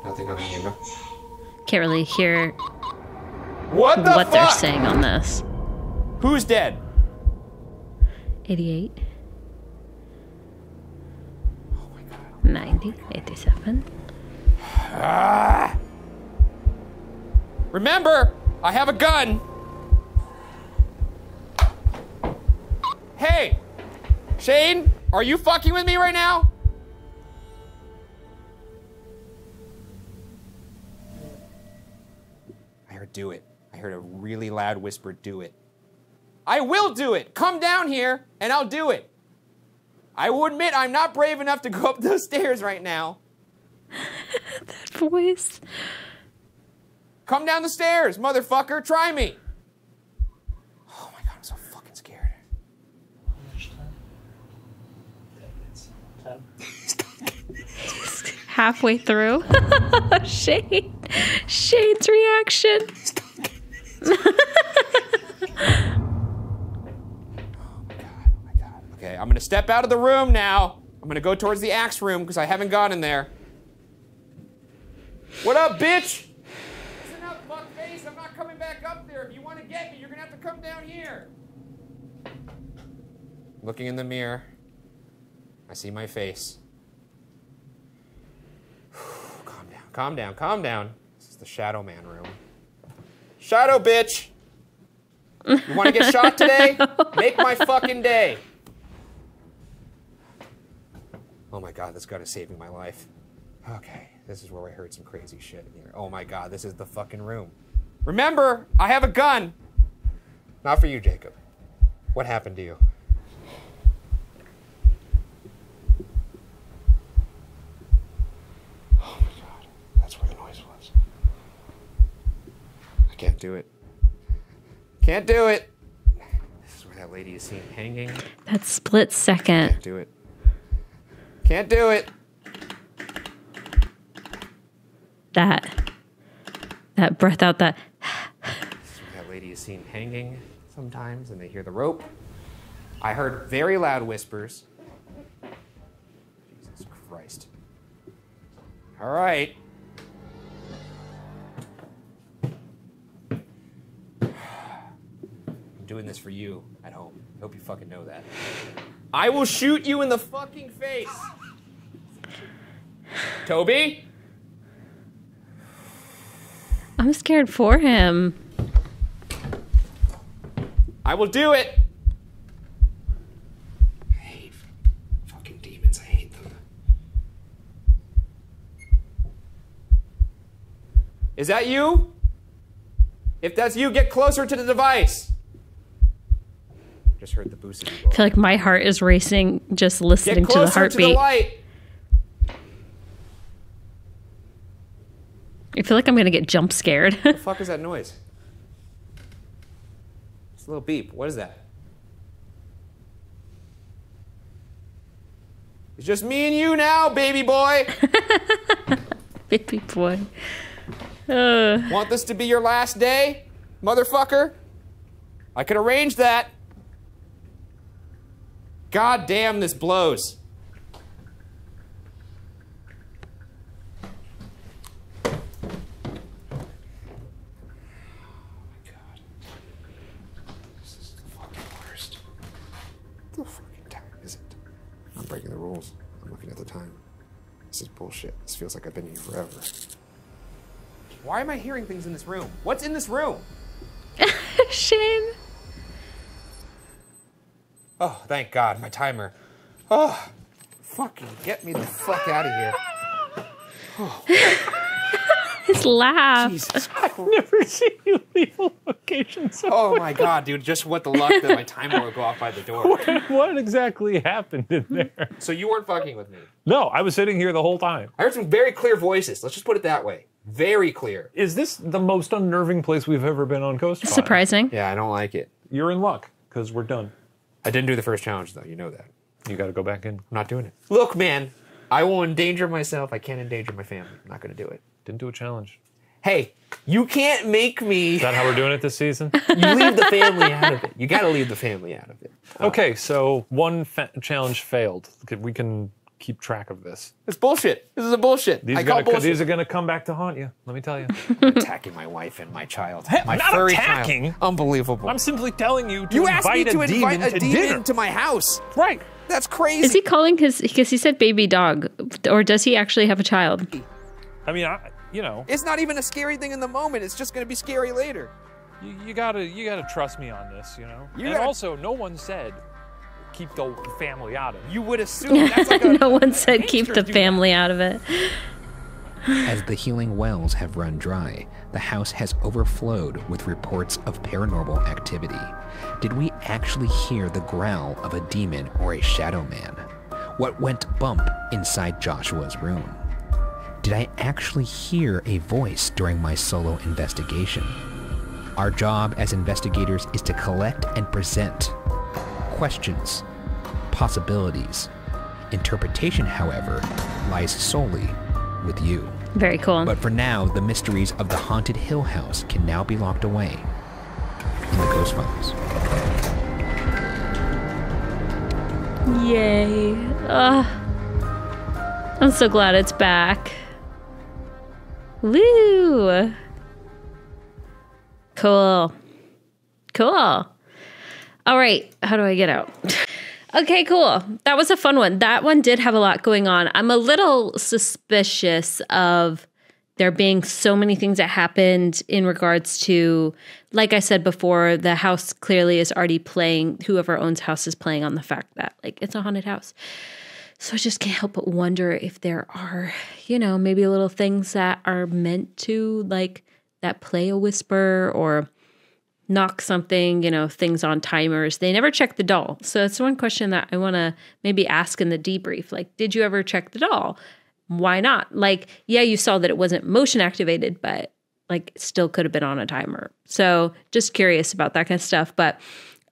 Nothing on the camera. Can't really hear what they're saying on this. Who's dead? 88. 90, 87. Remember, I have a gun. Hey, Shane, are you fucking with me right now? I heard do it. I heard a really loud whisper, do it. I will do it. Come down here and I'll do it. I will admit I'm not brave enough to go up those stairs right now. That voice. Come down the stairs, motherfucker. Try me. Oh my God, I'm so fucking scared. Halfway through. Shane's reaction. Okay, I'm gonna step out of the room now. I'm gonna go towards the axe room because I haven't gone in there. What up, bitch? Listen up, fuckface. I'm not coming back up there. If you want to get me, you're gonna have to come down here. Looking in the mirror, I see my face. Calm down, calm down, calm down. This is the Shadow Man room. Shadow bitch! You want to get shot today? Make my fucking day. Oh my God, that's gotta save my life. Okay, this is where I heard some crazy shit in here. Oh my God, this is the fucking room. Remember, I have a gun. Not for you, Jacob. What happened to you? Oh my God, that's where the noise was. I can't do it. Can't do it. This is where that lady is seen hanging. That split second. Can't do it. Can't do it. That breath out, that. That lady is seen hanging sometimes, and they hear the rope. I heard very loud whispers. Jesus Christ. All right. I'm doing this for you at home. I hope you fucking know that. I will shoot you in the fucking face. Toby? I'm scared for him. I will do it. I hate fucking demons. I hate them. Is that you? If that's you, get closer to the device. Just heard the boost. I feel like my heart is racing just listening to the heartbeat. To the light. I feel like I'm gonna get jump scared. What the fuck is that noise? It's a little beep. What is that? It's just me and you now, baby boy. Baby boy. Want this to be your last day, motherfucker? I could arrange that. God damn, this blows. Breaking the rules. I'm looking at the time. This is bullshit. This feels like I've been here forever. Why am I hearing things in this room? What's in this room? Shane. Oh, thank God, my timer. Oh, fucking get me the fuck out of here. Oh. His laugh. Jesus I've never seen you leave a location so Oh my God, dude, just what the luck that my timer will go off by the door. What exactly happened in there? So you weren't fucking with me? No, I was sitting here the whole time. I heard some very clear voices. Let's just put it that way. Very clear. Is this the most unnerving place we've ever been on Coast Fire? Surprising. Yeah, I don't like it. You're in luck, because we're done. I didn't do the first challenge, though. You know that. You gotta go back in. I'm not doing it. Look, man, I will endanger myself. I can't endanger my family. I'm not going to do it. Didn't do a challenge. Hey, you can't make me... Is that how we're doing it this season? You leave the family out of it. You got to leave the family out of it. Okay, so one challenge failed. We can keep track of this. It's bullshit. This is a bullshit. These are going to come back to haunt you, let me tell you. Attacking my wife and my child. My not furry attacking. Child. Unbelievable. I'm simply telling you to you asked me to invite a demon dinner. to my house. Right. That's crazy. Is he calling his, because he said baby dog, or does he actually have a child? I mean, you know. It's not even a scary thing in the moment. It's just going to be scary later. You gotta trust me on this, you know? And also, no one said keep the family out of it. You would assume that's like a... No one said keep the family out of it. As the healing wells have run dry, the house has overflowed with reports of paranormal activity. Did we actually hear the growl of a demon or a shadow man? What went bump inside Joshua's room? Did I actually hear a voice during my solo investigation? Our job as investigators is to collect and present questions, possibilities. Interpretation, however, lies solely with you. Very cool. But for now, the mysteries of the haunted Hill House can now be locked away in the Ghost Files. Yay. I'm so glad it's back. Woo! Cool. Cool. All right. How do I get out? Okay, cool. That was a fun one. That one did have a lot going on. I'm a little suspicious of there being so many things that happened in regards to, like I said before, the house clearly is already playing, whoever owns house is playing on the fact that, like, it's a haunted house. So I just can't help but wonder if there are, you know, maybe little things that are meant to, like, that play a whisper or knock something, you know, things on timers. They never check the doll. So that's one question that I want to maybe ask in the debrief. Like, did you ever check the doll? Why not? Like, yeah, you saw that it wasn't motion activated, but like it still could have been on a timer. So just curious about that kind of stuff. But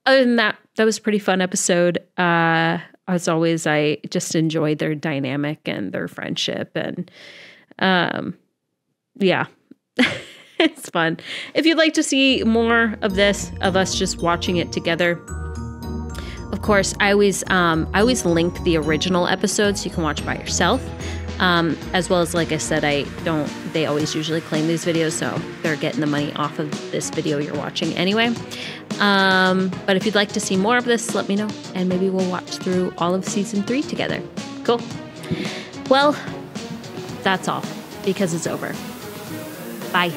other than that, that was a pretty fun episode. As always, I just enjoyed their dynamic and their friendship. And yeah. It's fun. If you'd like to see more of this, of us just watching it together, of course, I always link the original episodes so you can watch by yourself. As well as, like I said, they always usually claim these videos, so they're getting the money off of this video you're watching anyway. But if you'd like to see more of this, let me know, and maybe we'll watch through all of season 3 together. Cool. Well, that's all, because it's over. Bye.